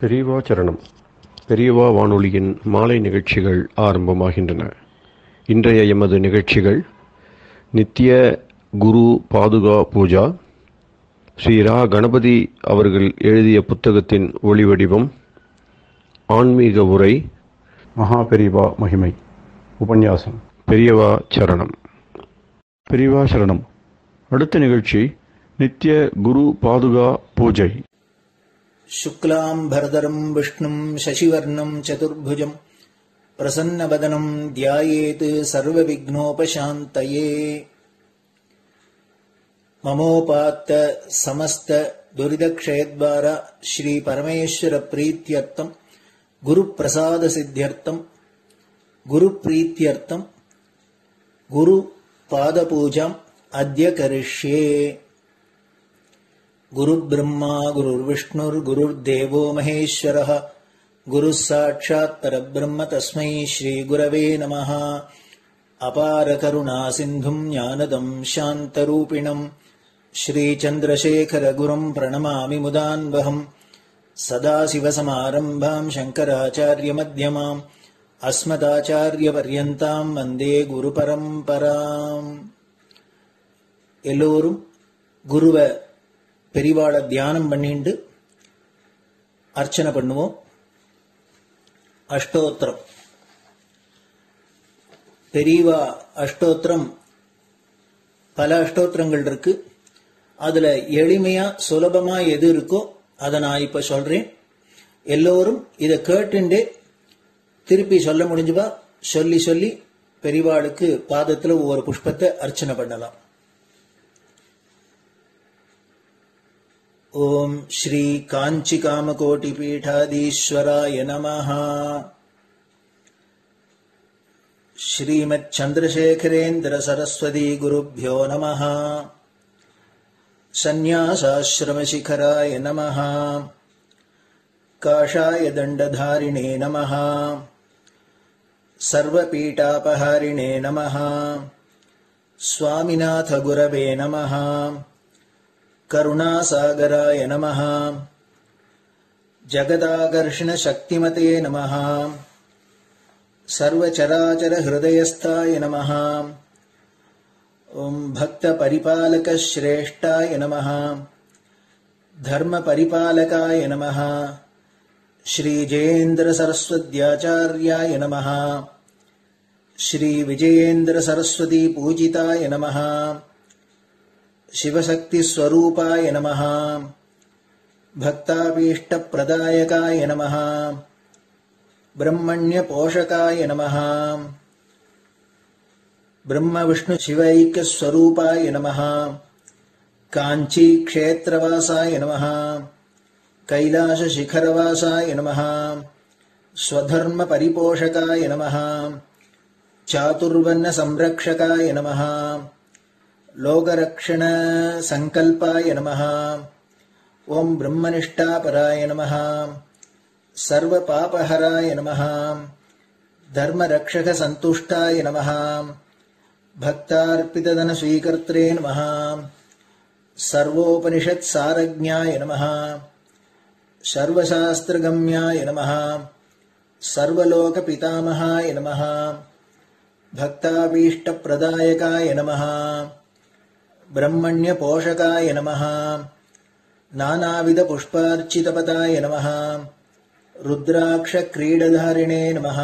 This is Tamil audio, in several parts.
பெரியவா சரணம். பெரியவா வானொலியின் மாலை நிகழ்ச்சிகள் ஆரம்பமாகின்றன. இன்றைய எமது நிகழ்ச்சிகள் நித்திய குரு பாதுகா பூஜா, ஸ்ரீ ரா கணபதி அவர்கள் எழுதிய புத்தகத்தின் ஒளிவடிவம், ஆன்மீக உரை, மகா பெரியவா மகிமை, உபன்யாசம். பெரியவா சரணம். பெரியவா சரணம். அடுத்த நிகழ்ச்சி நித்திய குரு பாதுகா பூஜை. शुक्लाम्भरधरं विष्णुं शशिवर्णं चतुर्भुजं प्रसन्नवदनं ध्यायेत् सर्वविघ्नोपशान्तये। ममोपात्त समस्त दुरितक्षयद्वार श्री परमेश्वर प्रीत्यर्थं गुरुप्रसाद सिद्ध्यर्थं गुरुप्रीत्यर्थं गुरुपादपूजाम् अद्य करिष्ये। गुरुर्ब्रह्मा गुरुर्विष्णुर्गुरुर्देवो महेश्वरः गुरुः साक्षात् परब्रह्म तस्मै श्रीगुरवे नमः। अपारकरुणा सिन्धुं ज्ञानदं शान्तरूपिणं श्रीचन्द्रशेखरगुरुं प्रणमामि मुदान्वहम्। सदाशिवसमारम्भां शङ्कराचार्यमध्यमाम् अस्मदाचार्यपर्यन्तां वन्दे गुरुपरम्पराम्. எல்லோரும் குருவ பெரிவாள தியானம் பண்ணிண்டு அர்ச்சனை பண்ணுவோம். அஷ்டோத்திரம். பெரியவா அஷ்டோத்திரம் பல அஷ்டோத்திரங்கள் இருக்கு. அதுல எளிமையா சுலபமா எது இருக்கோ அதை நான் இப்ப சொல்றேன். எல்லோரும் இதை கேட்டுண்டே திருப்பி சொல்ல முடிஞ்சுபா சொல்லி சொல்லி பெரிவாளுக்கு பாதத்துல ஒவ்வொரு புஷ்பத்தை அர்ச்சனை பண்ணலாம். ओम श्री कांची कामकोटि पीठाधीश्वराय नमः। श्रीमत् चंद्रशेखरेन्द्र सरस्वती गुरुभ्यो नमः। संन्यासाश्रम शिखराय नमः। काषाय दंडधारिणे नमः। सर्वपीठापहारिणे नमः। स्वामिनाथ गुरवे नमः। करुणासागराय नमः। जगदाकर्षण शक्तिमते नमः। सर्वचराचर हृदयस्थाय नमः। ओम भक्त परिपालक श्रेष्ठाय नमः। धर्म परिपालकाय नमः। श्री जयेन्द्र सरस्वत्याचार्याय नमः। श्री विजयेन्द्र सरस्वती पूजिताय नमः। शिवशक्ति स्वरूपाय नमः। भक्ताभीष्ट प्रदायकाय नमः। ब्रह्मण्य पोषकाय नमः। ब्रह्म विष्णु शिवैक्य स्वरूपाय नमः। कांची क्षेत्रवासाय नमः। कैलाश शिखरवासाय नमः। स्वधर्म परिपोषकाय नमः। चातुर्वर्ण संरक्षकाय नमः। लोकरक्षण संकल्पाय नमः। ओम ब्रह्मनिष्ठापराय नमः। सर्वपापहराय नमः। धर्मरक्षक संतुष्टाय नमः। भक्तार्पितधन स्वीकर्त्रे नमः। सर्वोपनिषत् सारज्ञाय नमः। सर्वशास्त्रगम्याय नमः। सर्वलोक पितामहाय नमः। भक्ताभीष्ट प्रदायकाय नमः। ब्रह्मण्य पोषकाय नमः। नानाविध पुष्पार्चितपदाय नमः। रुद्राक्ष क्रीडधारिणे नमः।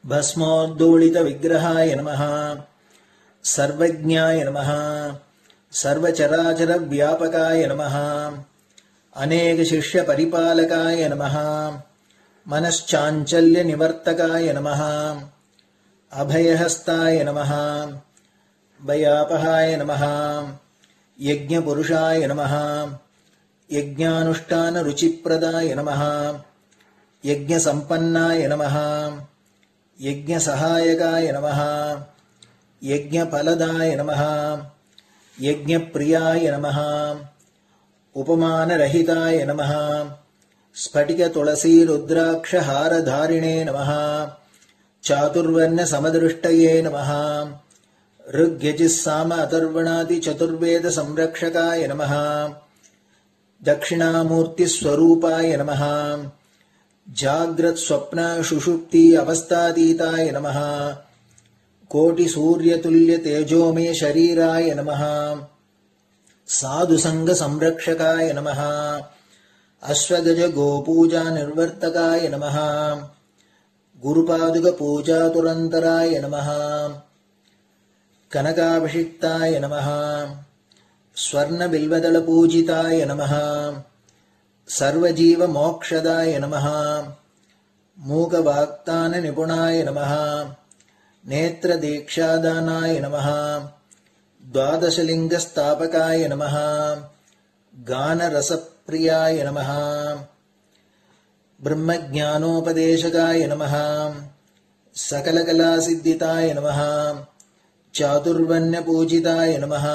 भस्मोद्दोलित विग्रहाय नमः। सर्वज्ञाय नमः। सर्वचराचर व्यापकाय नमः। अनेक शिष्य परिपालकाय नमः। मनश्चाञ्चल्य निवर्तकाय नमः। अभयहस्ताय नमः। भयापहाय नमः। यज्ञपुरुषाय नमः। यज्ञानुष्ठान रुचिप्रदाय नमः। यज्ञसम्पन्नाय नमः। यज्ञसहायकाय नमः। यज्ञफलदाय नमः। यज्ञप्रियाय नमः। उपमानरहिताय नमः। स्फटिक तुलसी रुद्राक्ष हारधारिणे नमः। चातुर्वर्ण समदृष्टये नमः। ऋग्यजुस्साम अथर्वणादि चतुर्वेद संरक्षकाय नमः। தட்சிணாமூர்த்தி ஸ்வரூபாய நமஹ. ஜாக்ரத் ஸ்வப்ன சுஷுப்தி அவஸ்தாதீதாய நமஹ. கோட்டி சூரிய துல்லிய தேஜோமே ஷரீராய நமஹ. சாது சங்க சம்ரக்ஷகாய நமஹ. அஸ்வகஜ கோபூஜா நிர்வர்த்தகாய நமஹ. குருபாதுக பூஜா துரந்தராய நமஹ. கனகாபிஷிக்தாய நமஹ. ஸ்வர்ண பில்வதள பூஜிதாய நமஹ. சர்வஜீவ மோக்ஷதாய நமஹ. மூக வாக்தான நிபுணாய நமஹ. நேத்ர தீக்ஷாதானாய நமஹ. द्वादशलिंग स्थापकाय नमः. गान रसप्रियाय नमः. ब्रह्मज्ञानोपदेशकाय नमः. सकलकलासिद्धिताय नमः. चातुर्वण्यपूजिताय नमः.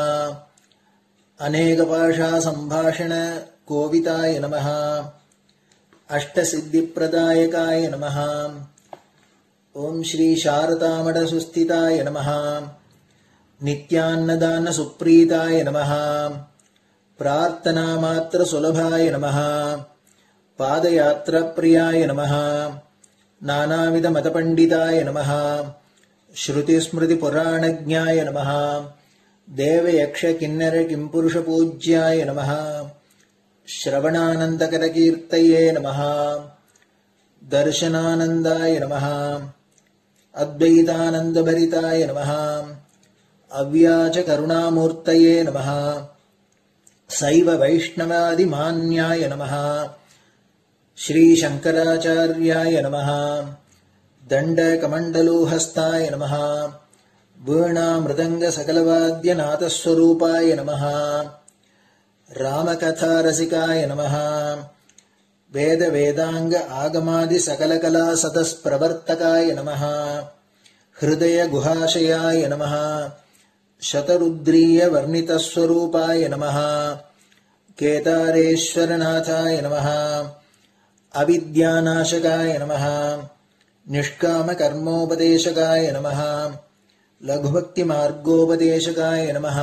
अनेकभाषा संभाषण कोविताय नमः. अष्टसिद्धिप्रदायकाय नमः. ओम श्री शारदामठ सुस्थिताय नमः. नित्यान्नदान सुप्रीताय नमः. प्रार्थना मात्र सुलभाय नमः. पादयात्रा प्रियाय नमः. नानाविध मतपंडिताय नमः. श्रुति स्मृति पुराणज्ञाय नमः. देव यक्ष किन्नर किंपुरुष पूज्याय नमः. श्रवणानंदकर कीर्तये नमः. दर्शनानंदाय नमः. अद्वैतानंद भरिताय नमः. अव्याच करुणामूर्तये नमः. शैव वैष्णवादि मान्याय नमः. श्री शंकराचार्याय नमः. दंड कमंडलूहस्ताय नमः. वीणा मृदंग सकलवाद्य नाथस्वरूपाय नमः. रामकथा रसिकाय नमः. वेद वेदांग आगमादि सकलकला सतस्प्रवर्तकाय नमः. हृदय गुहाशयाय नमः. शतरुद्रीय वर्णितस्वरूपाय नमः. केदारेश्वरनाथाय नमः. अविद्यानाशकाय नमः. निष्काम कर्मोपदेशकाय नमः. लघुभक्ति मार्गोपदेशकाय नमः.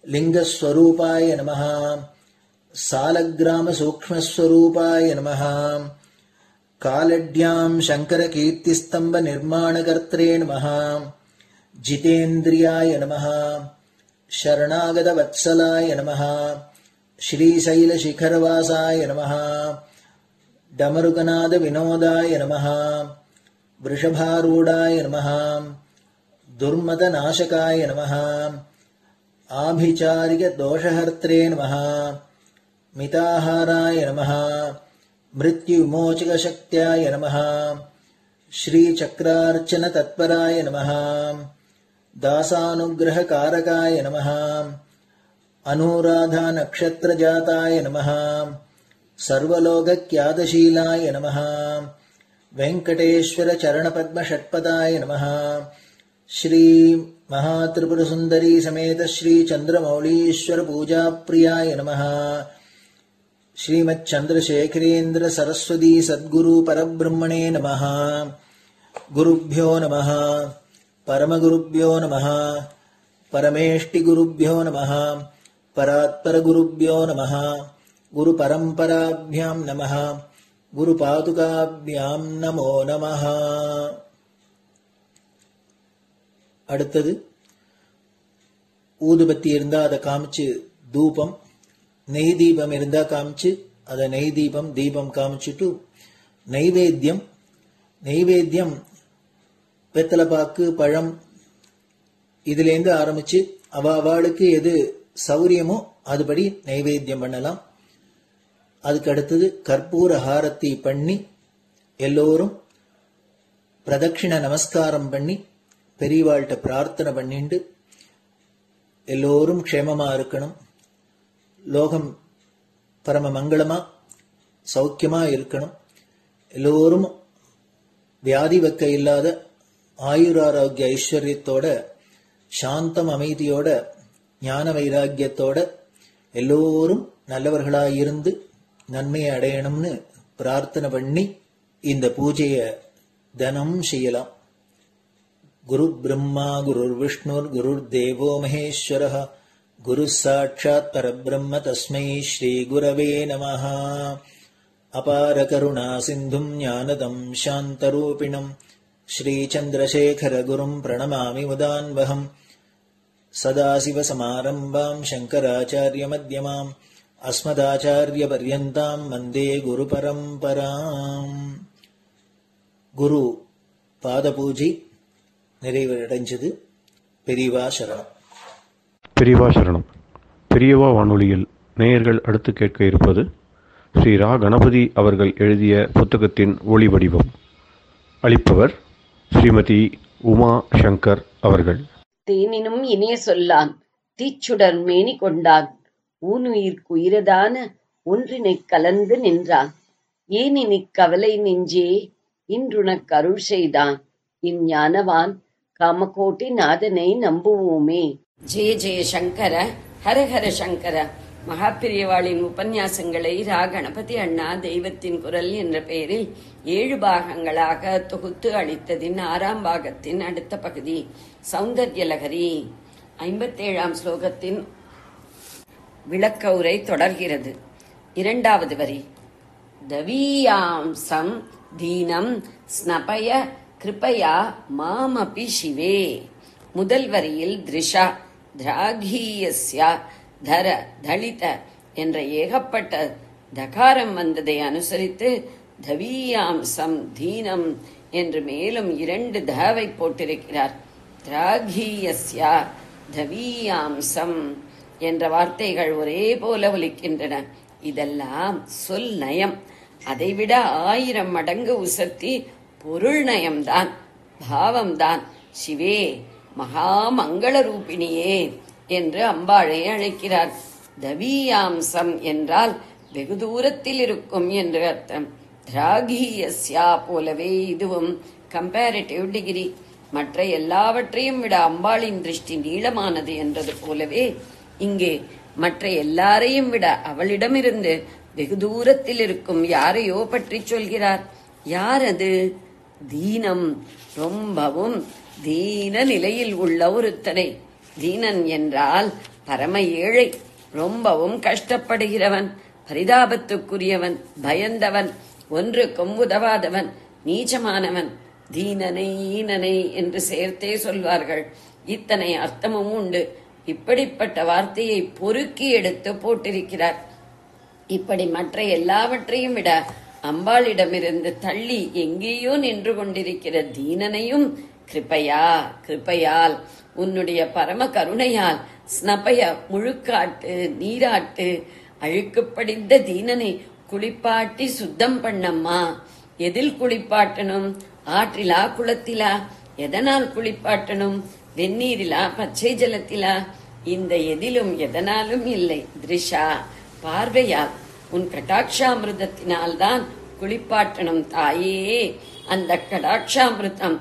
लिंगस्वरूपाय नमः. सालग्राम सूक्ष्मस्वरूपाय नमः. कालड्यां शंकर कीर्तिस्तंभ निर्माणकर्त्रे नमः. जितेन्द्रियाय नमः. शरणागत वत्सलाय नमः. श्रीशैल शिखरवासाय नमः. डमरुकनाद विनोदाय नमः. वृषभारूढ़ाय नमः. दुर्मद नाशकाय नमः. आभिचारिक दोषहर्त्रे नमः. मिताहाराय नमः. मृत्युविमोचक शक्त्याय नमः. श्री चक्रार्चन तत्पराय नमः. दासानुग्रह कारकाय नमः. अनुराधा नक्षत्र जाताय नमः. सर्वलोक ख्यातशीलाय नमः. वेंकटेश्वर चरण पद्म षट्पदाय नमः. श्री महात्रिपुर सुंदरी समेत श्री चंद्रमौलीश्वर पूजा प्रियाय नमः. श्रीमच्चंद्रशेखरेन्द्र सरस्वती सद्गुरु परब्रह्मणे नमः. गुरुभ्यो नमः. परमगुरुभ्यो नमः. परमेष्टिगुरुभ्यो नमः. परात्परगुरुभ्यो नमः. गुरुपरम्पराभ्यां नमः. गुरुपादुकाभ्यां नमो नमः. அடுத்தது ஊதுபத்தி இருந்தா அதை காமிச்சு தூபம், நெய் தீபம் இருந்தா காமிச்சு அதை நெய் தீபம் தீபம் காமிச்சுட்டு நைவேத்தியம் நைவேத்தியம் வெத்தலைப்பாக்கு பழம் இதுலேருந்து ஆரம்பிச்சு அவளுக்கு எது சௌரியமோ அதுபடி நைவேத்தியம் பண்ணலாம். அதுக்கு அடுத்தது கற்பூர ஹாரத்தி பண்ணி எல்லோரும் பிரதட்சிண நமஸ்காரம் பண்ணி பெரியவாள்கிட்ட பிரார்த்தனை பண்ணிண்டு எல்லோரும் க்ஷேமமா இருக்கணும், லோகம் பரம மங்களமா சௌக்கியமா இருக்கணும், எல்லோரும் வியாதி வெக்க இல்லாத ஆயுராரோக்கிய ஐஸ்வர்யத்தோட சாந்தம் அமைதியோட ஞான வைராக்கியத்தோட எல்லோரும் நல்லவர்களாயிருந்து நன்மையை அடையணும்னு பிரார்த்தனை பண்ணி இந்த பூஜையை தினம் செய்யலாம். குரு பிரம்மா குரு விஷ்ணுர் குரு தேவோ மகேஸ்வரः குருः சாட்சாத் பரபிரம்ம தஸ்மை ஸ்ரீ குரவே நமः. அபார கருணா சிந்தும் ஞானதம் சாந்தரூபிணம் ஸ்ரீசந்திரசேகர குரும் பிரணமாமி முதான்வகம். சதாசிவசமாரம்பாம் சங்கராச்சார்யமத்யமாம் அஸ்மதாச்சார்யபர்யந்தாம் வந்தே குருபரம்பராம். குரு பாதபூஜை நிறைவடைஞ்சது. பெரியவா சரணம். பெரியவா சரணம். பெரியவா வானொலியில் நேயர்கள் அடுத்து கேட்க இருப்பது ஸ்ரீ ரா கணபதி அவர்கள் எழுதிய புத்தகத்தின் ஒளி வடிவம். அளிப்பவர் ஸ்ரீமதி உமா சங்கர் அவர்கள். தேனினும் இனிய சொல்லான் தீச்சுடர் மேனி கொண்டான் ஊனுயிர்க்குயிரதான ஒன்றினைக் கலந்து நின்றான். ஏனினிக் கவலை நெஞ்சே இன்றுனக் அருள் செய்தான். இஞ்ஞானவான் காமகோட்டி நாதனை நம்புவோமே. ஜெய ஜெய சங்கர, ஹரஹர சங்கர. மகாபிரியவாளின் உபன்யாசங்களை ரா கணபதி அண்ணா தெய்வத்தின் குரல் என்ற பெயரில் 7 பாகங்களாக தொகுத்து அளித்ததின் 6ஆம் பாகத்தின் அடுத்த பகுதி சௌந்தர்யலகரி. 57ஆம் ஸ்லோகத்தின் விளக்க உரை தொடர்கிறது. 2வது வரி தவீயாம்சம் தீனம் ஸ்னபய கிருபயா மாமபி சிவே. முதல் வரியில் திருஷா திராகீயஸ்யா தர தளித என்ற ஏகப்பட்ட தகாரம் வந்ததை அனுசரித்து தவீயாம்சம் தீனம் என்று மேலும் 2 தவை போட்டிருக்கிறார். திராகீயஸ்யா தவீயாம்சம் என்ற வார்த்தைகள் ஒரே போல ஒலிக்கின்றன. இதெல்லாம் சொல் நயம். அதைவிட 1000 மடங்கு உசத்தி பொருள் நயம்தான், பாவம்தான். சிவே மகாமங்கள ரூபிணியே என்று அம்பாளை அழைக்கிறார். தவீயாம்சம் என்றால் வெகு தூரத்தில் இருக்கும் என்று அர்த்தம். திராகீயஸ்யா போலவே இதுவும் கம்பேரிட்டிவ் டிகிரி. மற்ற எல்லாவற்றையும் விட அம்பாளின் திருஷ்டி நீளமானது என்றது போலவே இங்கே மற்ற எல்லாரையும் விட அவளிடமிருந்து வெகு தூரத்தில் இருக்கும் யாரையோ பற்றி சொல்கிறார். யார் அது? தீனம், ரொம்பவும் தீன நிலையில் உள்ள ஒருத்தனை. தீனன் என்றால் பரம ஏழை, ரொம்பவும் கஷ்டப்படுகிறவன், பரிதாபத்துக்குரியவன், பயந்தவன், ஒன்றுக்கும் உதவாதவன், நீச்சமானவன். தீனனை ஈனனை என்று சேர்த்தே சொல்வார்கள். இத்தனை அர்த்தமும் உண்டு. இப்படிப்பட்ட வார்த்தையை பொறுக்கி எடுத்து போட்டிருக்கிறார். இப்படி மற்ற எல்லாவற்றையும் விட அம்பாளிடமிருந்து தள்ளி எங்கேயோ நின்று கொண்டிருக்கிற தீனனையும் கிருபையா, கிருபையால், உன்னுடைய பரம கருணையால், ஸ்னபய முழுக்காட்டு, நீராட்டு, அழுக்கு படிந்த தீனனை குளிப்பாட்டி சுத்தம் பண்ணம்மா. எதில் குளிப்பாட்டணும்? ஆற்றிலா, குளத்திலா? எதனால் குளிப்பாட்டணும்? வெந்நீரிலா, பச்சை ஜலத்திலா? இந்த எதிலும் எதனாலும் இல்லை. திருஷா பார்வையால், உன் கடாட்சாமிருதத்தினால்தான் குளிப்பாட்டணும் தாயே. அந்த கடாட்சாமிருதம்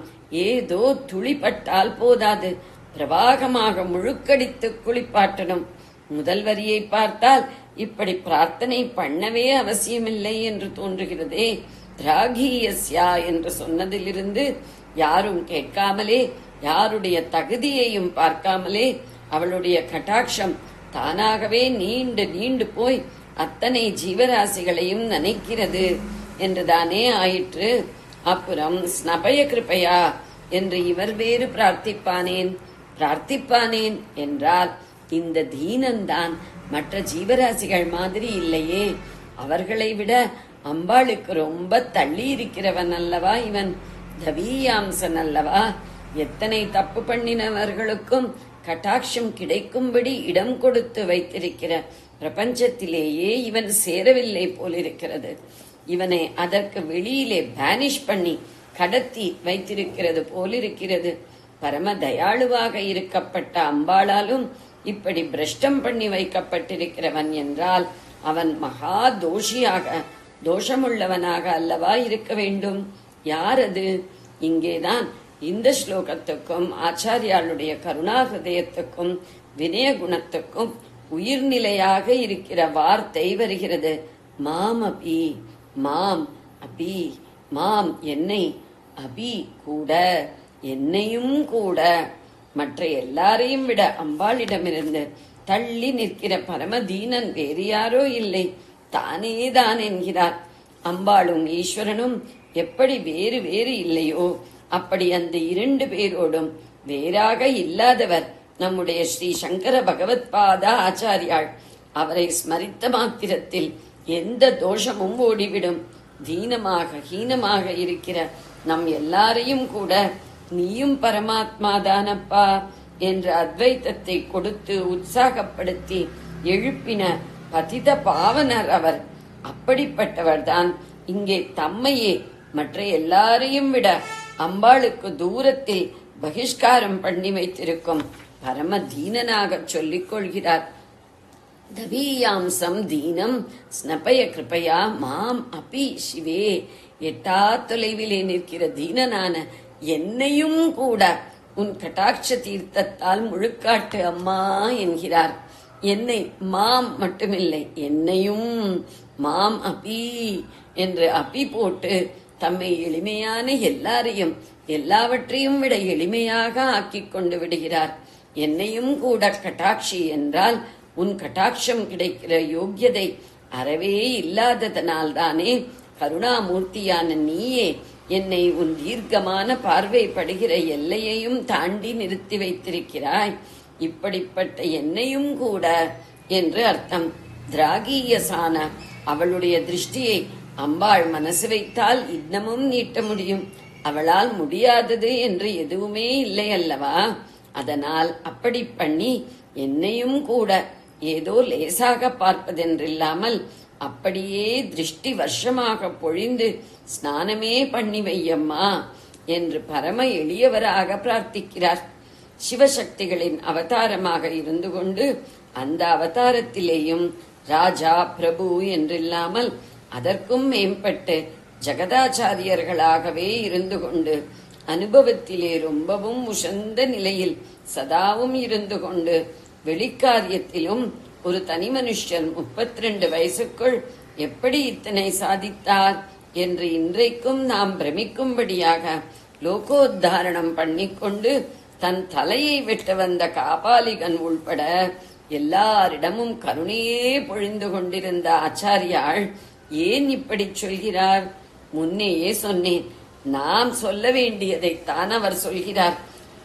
ஏதோ துளிப்பட்டால் போதாது, பிரவாகமாக முழுக்கடித்து குளிப்பாட்டணும். முதல் வரியை பார்த்தால் இப்படி பிரார்த்தனை பண்ணவே அவசியமில்லை என்று தோன்றுகிறதே. திராகீயஸ்யா என்று சொன்னதிலிருந்து யாரும் கேட்காமலே, யாருடைய தகுதியையும் பார்க்காமலே அவளுடைய கடாட்சம் தானாகவே நீண்டு நீண்டு போய் அத்தனை ஜீவராசிகளையும் நனைக்கிறது என்றுதானே ஆயிற்று. அப்புறம் ஸ்னபய கிருபையா என்று இவர் வேறு பிரார்த்திப்பானேன் என்றால் இந்த தீனந்தான் மற்ற ஜீவராசிகள் மாதிரி இல்லையே. அவர்களை விட அம்பாளுக்கு ரொம்ப தள்ளி இருக்கிறவன் அல்லவா இவன், தவீயாம்சன் அல்லவா. எத்தனை தப்பு பண்ணினவர்களுக்கும் கட்டாட்சம் கிடைக்கும்படி இடம் கொடுத்து வைத்திருக்கிற பிரபஞ்சத்திலேயே இவன் சேரவில்லை போலிருக்கிறது. இவனை அதற்கு வெளியிலே பேனிஷ் பண்ணி கடத்தி வைத்திருக்கிறது போலிருக்கிறது. பரம தயாளுவாக இருக்கப்பட்ட அம்பாளாலும் இப்படி பிரஷ்டம் பண்ணி வைக்கப்பட்டிருக்கிறவன் என்றால் அவன் மகா தோஷியாக, தோஷமுள்ளவனாக அல்லவா இருக்க வேண்டும். யார் அது? இங்கேதான் இந்த ஸ்லோகத்துக்கும் ஆச்சாரியாளுடைய கருணாஹிருதயத்துக்கும் வினய குணத்துக்கும் உயிர்நிலையாக இருக்கிற வார்த்தை வருகிறது. மாம் அபி, மாம் அபி, மாம் என்னை, அபி கூட, என்னையும் கூட. மற்ற எல்லாரையும் விட அம்பாளிடமிருந்து தள்ளி நிற்கிற பரமதீனன் வேறு யாரோ இல்லை, தானேதான் என்கிறார். அம்பாளும் ஈஸ்வரனும் எப்படி வேறு வேறு இல்லையோ அப்படி அந்த இரண்டு பேரோடும் வேறாக இல்லாதவர் நம்முடைய ஸ்ரீ சங்கர பகவத்பாதா ஆச்சாரியாள். அவரை ஸ்மரித்த மாத்திரத்தில் எந்த தோஷமும் ஓடிவிடும். ஹீனமாக இருக்கிற நம் எல்லாரையும் கூட நீயும் பரமாத்மாதானப்பா என்ற அத்வைத்தத்தை கொடுத்து உற்சாகப்படுத்தி எழுப்பின பதித பாவனர் அவர். அப்படிப்பட்டவர்தான் இங்கே தம்மையே மற்ற எல்லாரையும் விட அம்பாளுக்கு தூரத்தில் பகிஷ்காரம் பண்ணி வைத்திருக்கும் பரமதீனனாக சொல்லிக் கொள்கிறார். தவீயாம்சம் தீனம் ஸ்னபய கிருபையா மாம் அபி சிவே. எட்டா தொலைவிலே நிற்கிற தீனனான என்னையும் கூட உன் கட்டாட்ச தீர்த்தத்தால் முழுக்காட்டு அம்மா என்கிறார். என்னை மாம் மட்டுமில்லை, என்னையும் மாம் அபி என்று அப்பி போட்டு தம்மை எளிமையான எல்லாரையும் எல்லாவற்றையும் விட எளிமையாக ஆக்கிக் கொண்டு விடுகிறார். என்னையும் கூட கட்டாட்சி என்றால் உன் கட்டாட்சம் கிடைக்கிற யோக்கியதை அறவே இல்லாததனால்தானே கருணாமூர்த்தியான நீயே என்னை உன் தீர்க்கமான பார்வைப்படுகிற எல்லையையும் தாண்டி நிறுத்தி வைத்திருக்கிறாய். இப்படிப்பட்ட என்னையும் கூட என்று அர்த்தம். திராகியசான அவளுடைய திருஷ்டியை அம்பாள் மனசு வைத்தால் இன்னமும் நீட்ட முடியும். அவளால் முடியாதது என்று எதுவுமே இல்லை அல்லவா? அதனால் அப்படி பண்ணி என்னையும் கூட ஏதோ லேசாக பார்ப்பதென்றில்லாமல் அப்படியே திருஷ்டி வருஷமாக பொழிந்து ஸ்நானமே பண்ணி வையம்மா என்று பரம எளியவராக பிரார்த்திக்கிறார். சிவசக்திகளின் அவதாரமாக இருந்து கொண்டு அந்த அவதாரத்திலேயும் ராஜா பிரபு என்றில்லாமல் அதற்கும் மேம்பட்டு ஜெகதாச்சாரியர்களாகவே இருந்து கொண்டு அனுபவத்திலே ரொம்பவும் உசந்த நிலையில் சதாவும் இருந்து கொண்டு வெளிக்காரியத்திலும் ஒரு தனி மனுஷன் 32 வயசுக்குள் எப்படி இத்தனை சாதித்தார் என்று இன்றைக்கும் நாம் பிரமிக்கும்படியாக லோகோத்தாரணம் பண்ணிக்கொண்டு தன் தலையை வெட்ட வந்த காபாலிகன் உள்பட எல்லாரிடமும் கருணையே பொழிந்து கொண்டிருந்த ஆச்சாரியாள் ஏன் இப்படி சொல்கிறார்? முன்னேயே சொன்னேன், நாம் சொல்ல வேண்டியதைத்தான் அவர் சொல்கிறார்.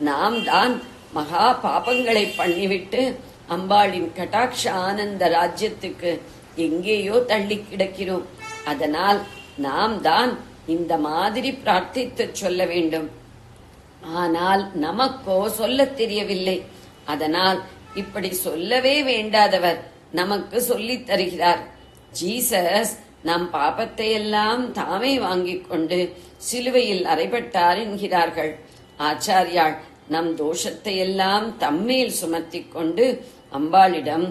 நாம் தான் மகா பாபங்களை பண்ணிவிட்டு அம்பாளின் கட்டாட்ச ஆனந்த ராஜ்யத்துக்கு எங்கேயோ தள்ளி கிடக்கிறோம். அதனால் நாம் தான் இந்த மாதிரி பிரார்த்தித்து சொல்ல வேண்டும். ஆனால் நமக்கோ சொல்ல தெரியவில்லை. அதனால் இப்படி சொல்லவே வேண்டாதவர் நமக்கு சொல்லித் தருகிறார். ஜீசஸ் நம் பாபத்தை எல்லாம் தாமே வாங்கிக் கொண்டு சிலுவையில் அறைபட்டார் என்கிறார்கள். ஆச்சாரியாள் நம் தோஷத்தை எல்லாம் தம்மேல் சுமத்தி கொண்டு அம்பாளிடம்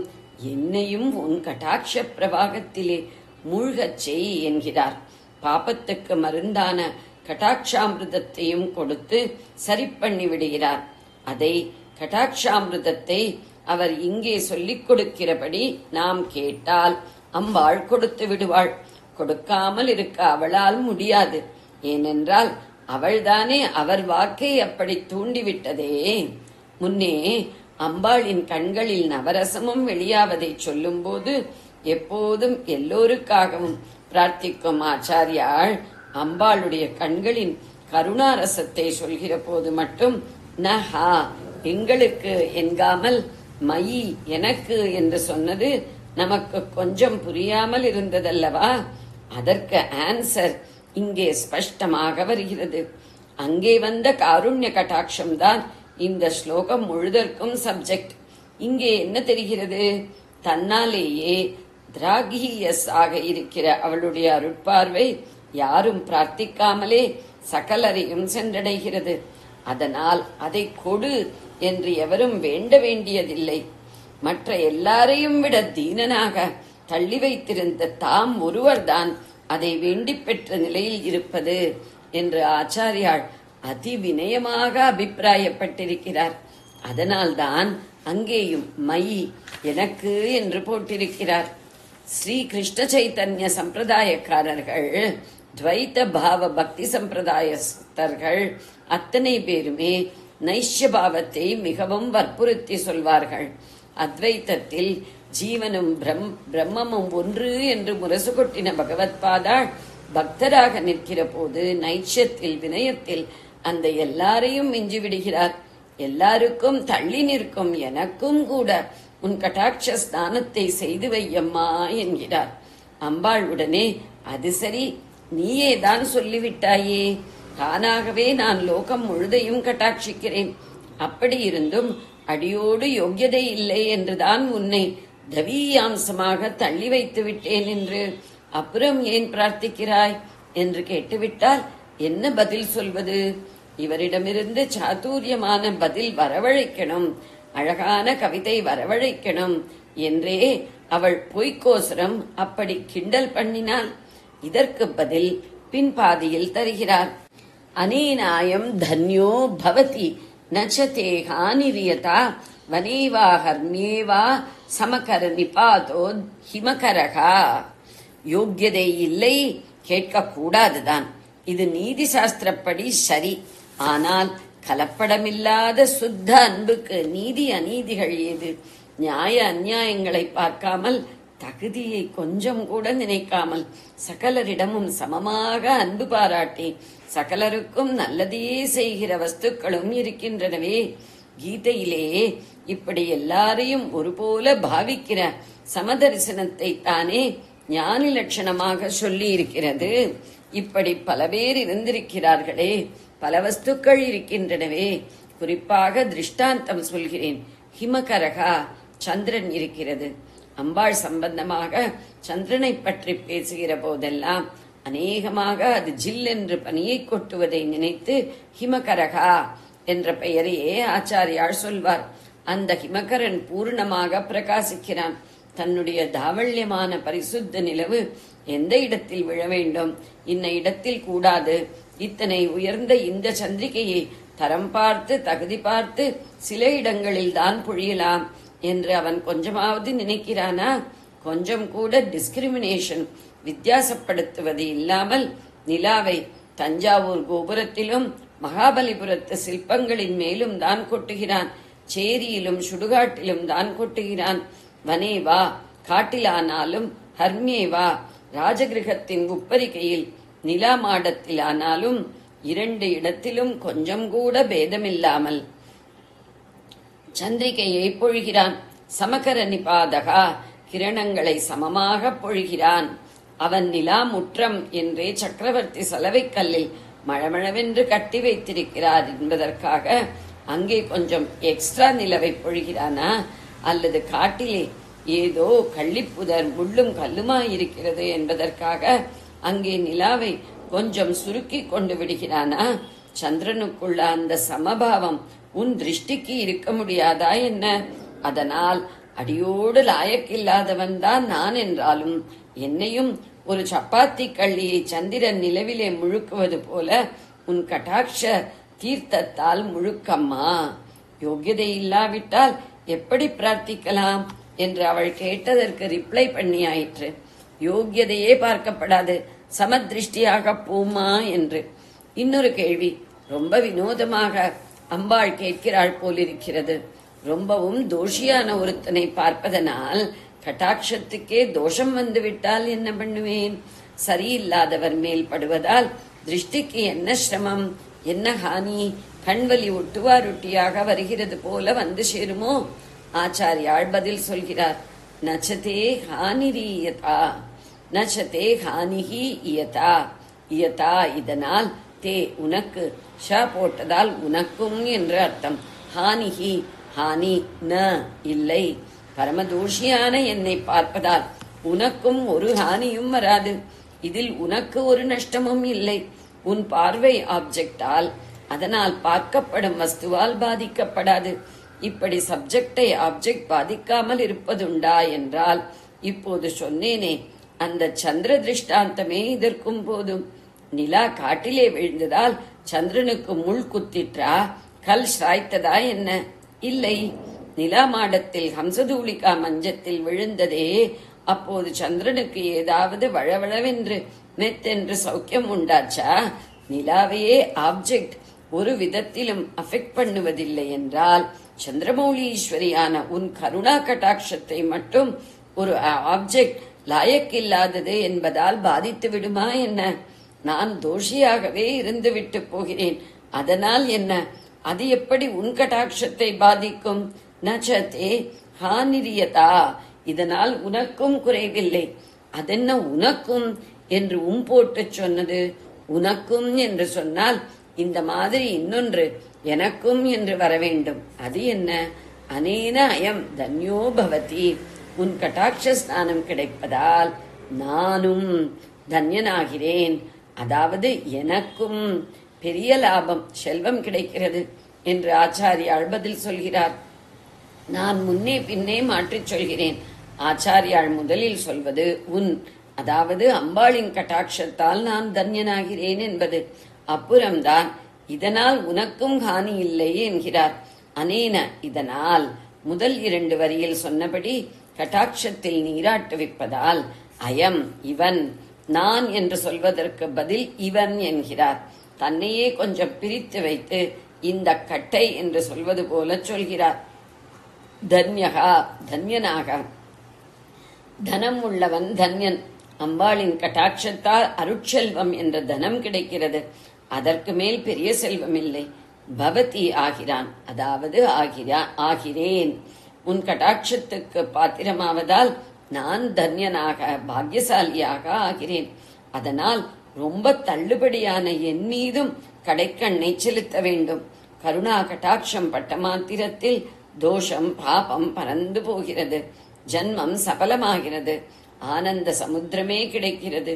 என்னையும் உன் கட்டாட்ச பிரவாகத்திலே மூழ்கச் செய் என்கிறார். பாபத்துக்கு மருந்தான கட்டாட்சாமிருதத்தையும் கொடுத்து சரி பண்ணி விடுகிறார். அதை கட்டாட்சாமிருதத்தை அவர் இங்கே சொல்லிக் கொடுக்கிறபடி நாம் கேட்டால் அம்பாள் கொடுத்து விடுவாள். கொடுக்காமல் இருக்க அவளால் முடியாது. ஏனென்றால் அவள்தானே அவர் வாக்கை அப்படி தூண்டிவிட்டதே. முன்னே அம்பாளின் கண்களில் நவரசமும் வெளியாவதை சொல்லும் போது எப்போதும் எல்லோருக்காகவும் பிரார்த்திக்கும் ஆச்சாரியாள் அம்பாளுடைய கண்களின் கருணாரசத்தை சொல்கிற போது மட்டும் நஹா எங்களுக்கு என்காமல் மயி எனக்கு என்று சொன்னது நமக்கு கொஞ்சம் புரியாமல் இருந்ததல்லவா? அதற்கு ஆன்சர் இங்கே ஸ்பஷ்டமாக வருகிறது. அங்கே வந்த காருண்ய கட்டாட்சம் தான் இந்த ஸ்லோகம் முழுதற்கும் சப்ஜெக்ட். இங்கே என்ன தெரிகிறது? தன்னாலேயே திராகியஸ் ஆக இருக்கிற அவளுடைய அருட்பார்வை யாரும் பிரார்த்திக்காமலே சகலரையும் சென்றடைகிறது. அதனால் அதை கொடு என்று எவரும் வேண்ட வேண்டியதில்லை. மற்ற எல்லாரையும் விட தீனனாக தள்ளி வைத்திருந்த தாம் ஒருவர்தான் அதை வேண்டி பெற்ற நிலையில் இருப்பது என்று ஆச்சாரியாள் அதிவினயமாக அபிப்பிராயப்பட்டிருக்கிறார். அதனால்தான் அங்கேயும் மயி எனக்கு என்று போட்டிருக்கிறார். ஸ்ரீ கிருஷ்ண சைத்தன்ய சம்பிரதாயக்காரர்கள், துவைத்த பாவ பக்தி சம்பிரதாயஸ்தர்கள் அத்தனை பேருமே நைஷ்ய பாவத்தை மிகவும் வற்புறுத்தி சொல்வார்கள். அத்வைத்தத்தில் ஜீவனும் பிரம்மமும் ஒன்று என்று முரசு கொட்டின பகவத்பாதாள் பக்தராக நிற்கிற போது நைட்சத்தில் வினயத்தில் அந்த எல்லாரையும் மிஞ்சி விடுகிறார். எல்லாருக்கும் தள்ளி நிற்கும் எனக்கும் கூட உன் கட்டாட்ச ஸ்நானத்தை செய்து வையம்மா என்கிறார். அம்பாள் உடனே, அது சரி, நீயேதான் சொல்லிவிட்டாயே, தானாகவே நான் லோகம் முழுதையும் கட்டாட்சிக்கிறேன். அப்படி இருந்தும் அடியோடு யோக்கியதை இல்லை என்றுதான் உன்னை தவீயாம்சமாக தள்ளி வைத்து விட்டேன் என்று அப்புறம் ஏன் பிரார்த்திக்கிறாய் என்று கேட்டுவிட்டால் என்ன பதில் சொல்வது? இவரிடமிருந்து சாதுரியமான பதில் வரவழைக்கணும், அழகான கவிதை வரவழைக்கணும் என்றே அவள் பொய்க்கோசரம் அப்படி கிண்டல் பண்ணினாள். இதற்கு பதில் பின்பாதியில் தருகிறார். அனேனாயம் தன்யோ பவதி நச்சதே ஹானிரியதா வனேவா ஹர்மியேவா சமகர நிபாதோ ஹிமகரகா. யோக்கியதை இல்லை, கேட்கக்கூடாதுதான். இது நீதி சாஸ்திரப்படி சரி. ஆனால் கலப்படமில்லாத சுத்த அன்புக்கு நீதி அநீதிகள் ஏது? நியாய அந்நியாயங்களை பார்க்காமல், தகுதியை கொஞ்சம் கூட நினைக்காமல், சகலரிடமும் சமமாக அன்பு பாராட்டி சகலருக்கும் நல்லதையே செய்கிற வஸ்துக்களும் இருக்கின்றனவே. கீதையிலே இப்படி எல்லாரையும் ஒருபோல பாவிக்கிற சமதரிசனத்தை தானே ஞானி லட்சணமாக சொல்லி இருக்கிறது. இப்படி பல பேர் இருந்திருக்கிறார்களே, பல வஸ்துக்கள் இருக்கின்றனவே. குறிப்பாக திருஷ்டாந்தம் சொல்கிறேன். ஹிமகரகா, சந்திரன் இருக்கிறது. அம்பாள் சம்பந்தமாக சந்திரனை பற்றி பேசுகிற போதெல்லாம் அநேகமாக அது ஜில் என்று பனியை கொட்டுவதை நினைத்து ஹிமகரகா என்ற பெயரையே ஆச்சாரியார் சொல்வார். அந்த ஹிமகரன் பூர்ணமாக பிரகாசிக்கிறான். தன்னுடைய தாவள்யமான பரிசுத்த நிலவு எந்த இடத்தில் விழ வேண்டும், இன்ன இடத்தில் கூடாது, இத்தனை உயர்ந்த இந்த சந்திரிகையை தரம் பார்த்து தகுதி பார்த்து சில இடங்களில் தான் பொழியலாம் என்று அவன் கொஞ்சமாவது நினைக்கிறானா? கொஞ்சம் கூட டிஸ்கிரிமினேஷன், வித்தியாசப்படுத்துவது இல்லாமல் நிலாவை தஞ்சாவூர் கோபுரத்திலும் மகாபலிபுரத்து சிற்பங்களின் மேலும் தான் கொட்டுகிறான். சேரியிலும் சுடுகாட்டிலும் தான் கொட்டுகிறான். வனேவா, காட்டிலானாலும், ஹர்மியேவா, ராஜகிரகத்தின் உப்பரிகையில், நிலா மாடத்தில் ஆனாலும், இரண்டு இடத்திலும் கொஞ்சம் கூட பேதமில்லாமல் சந்திரிகையை பொழிகிறான். சமகர நிபாதகா, கிரணங்களை சமமாக பொழிகிறான். அவன் நிலா முற்றம் என்றே சக்கரவர்த்தி சலவைக்கல்லில் மழமழவென்று கட்டி வைத்திருக்கிறார் என்பதற்காக அங்கே கொஞ்சம் எக்ஸ்ட்ரா நிலவை பொழிகிறானா? அல்லது காட்டிலே ஏதோ கள்ளிப்புதர் முள்ளும் கல்லுமாயிருக்கிறது என்பதற்காக அங்கே நிலாவை கொஞ்சம் சுருக்கி கொண்டு விடுகிறானா? சந்திரனுக்குள்ள அந்த சமபாவம் உன் திருஷ்டிக்கு இருக்க முடியாதா என்ன? அதனால் அடியோடு லாயக்கில்லாதவன் தான் நான் என்றாலும் என்னையும் ஒரு சப்பாத்தி கள்ளியை சந்திரன் நிலவிலே முழுக்குவது போல உன் கட்டாட்ச தீர்த்தத்தால் முழுக்கம்மா. யோகியதை இல்லாவிட்டால் எப்படி பிரார்த்திக்கலாம் என்று அவள் கேட்டதற்கு ரிப்ளை பண்ணியாயிற்று. யோகியதையே பார்க்கப்படாது, சமதிருஷ்டியாக போமா என்று. இன்னொரு கேள்வி ரொம்ப வினோதமாக அம்பாள் கேட்கிறாள் போலிருக்கிறது. ரொம்பவும் தோஷியான ஒருத்தனை பார்ப்பதனால் கட்டாட்சத்துக்கே தோஷம் வந்துவிட்டால் என்ன பண்ணுவேன்? சரியில்லாதவர் மேல் படுவதால் திருஷ்டிக்கு என்ன சிரமம், என்ன ஹானி? கண்வலி ஒட்டுவாரொட்டியாக வருகிறது போல வந்து சேருமோ? ஆச்சாரியாள் பதில் சொல்கிறார். நச்சதே ஹானிரீயதா, நச்சதே ஹானிஹி இயதா. இயதா இதனால், தே உனக்கு, ஷா போட்டதால் உனக்கும் என்று அர்த்தம். ஹானிஹி ஹானி ந இல்லை. பரமதோஷியான என்னை பார்ப்பதால் உனக்கும் ஒரு ஹானியும் வராது. இதில் உனக்கு ஒரு நஷ்டமும் இல்லை. உன் பார்வை ஆப்ஜெக்டால், அதனால் பார்க்கப்படும் வஸ்துவால் பாதிக்கப்படாது. இப்படி சப்ஜெக்டை ஆப்ஜெக்ட் பாதிக்காமல் இருப்பதுண்டா என்றால் இப்போது சொன்னேனே அந்த சந்திர திருஷ்டாந்தமே இதற்கும் போதும். நிலா காட்டிலே விழுந்ததால் சந்திரனுக்கு முள் குத்திற்றா, கல் சாய்த்ததா என்ன? இல்லை. நிலா மாடத்தில் ஹம்சதூளிகா மஞ்சத்தில் விழுந்ததே, அப்போது சந்திரனுக்கு ஏதாவது வளவளவென்று மெத்தென்று சௌக்கியம் உண்டாச்சா? நிலாவையே ஆப்ஜெக்ட் ஒரு விதத்திலும் அஃபெக்ட் பண்ணுவதில்லை என்றால் சந்திரமௌலீஸ்வரியான உன் கருணா கட்டாட்சத்தை மட்டும் ஒரு ஆப்ஜெக்ட் லாயக்கில்லாதது என்பதால் பாதித்து விடுமா என்ன? நான் தோஷியாகவே இருந்து விட்டு போகிறேன், அதனால் என்ன? அது எப்படி உன் கட்டாட்சத்தை பாதிக்கும்? நச்சதே ஹானிரியதா, இதனால் உனக்கும் குறைவில்லை. அதென்ன உனக்கும் என்று போட்டு சொன்னது? உனக்கும் என்று சொன்னால் இந்த மாதிரி இன்னொன்று எனக்கும் என்று வர வேண்டும். அது என்ன? அனேன அயம் தன்யோ பவதி, உன் கட்டாட்ச ஸ்நானம் கிடைப்பதால் நானும் தன்யனாகிறேன். அதாவது எனக்கும் பெரிய லாபம், செல்வம் கிடைக்கிறது என்று ஆச்சாரியாள் பதில் சொல்கிறார். நான் முன்னே பின்னே மாற்றிச் சொல்கிறேன். ஆச்சாரியாள் முதலில் சொல்வது உன், அதாவது அம்பாளின் கட்டாட்சத்தால் நான் தன்யனாகிறேன் என்பது. அப்புறம்தான் இதனால் உனக்கும் ஹானி இல்லை என்கிறார். அனேன, இதனால் முதல் 2 வரியில் சொன்னபடி கட்டாட்சத்தில் நீராட்டுவிப்பதால் அயம் இவன், நான் என்று சொல்வதற்கு பதில் இவன் என்கிறார். தன்னையே கொஞ்சம் பிரித்து வைத்து இந்த கட்டை என்று சொல்வது போல சொல்கிறார். தன்யகா, தன்யனாக, தனம் உள்ளவன் தன்யன். அம்பாளின் கட்டாட்சத்தால் அருட்செல்வம் என்ற தனம் கிடைக்கிறது. அதற்கு மேல் பெரிய செல்வம் இல்லை. பவதி ஆகிறான், அதாவது ஆகிறேன். உன் கட்டாட்சத்துக்கு பாத்திரமாவதால் நான் தன்யனாக பாக்யசாலியாக ஆகிறேன். அதனால் ரொம்ப தள்ளுபடியான என் மீதும் கடைக்கண்ணை செலுத்த வேண்டும். கருணா கட்டாட்சம் பட்ட மாத்திரத்தில் தோஷம் பாபம் பறந்து போகிறது, ஜன்மம் சபலமாகிறது, ஆனந்த சமுத்திரமே கிடைக்கிறது.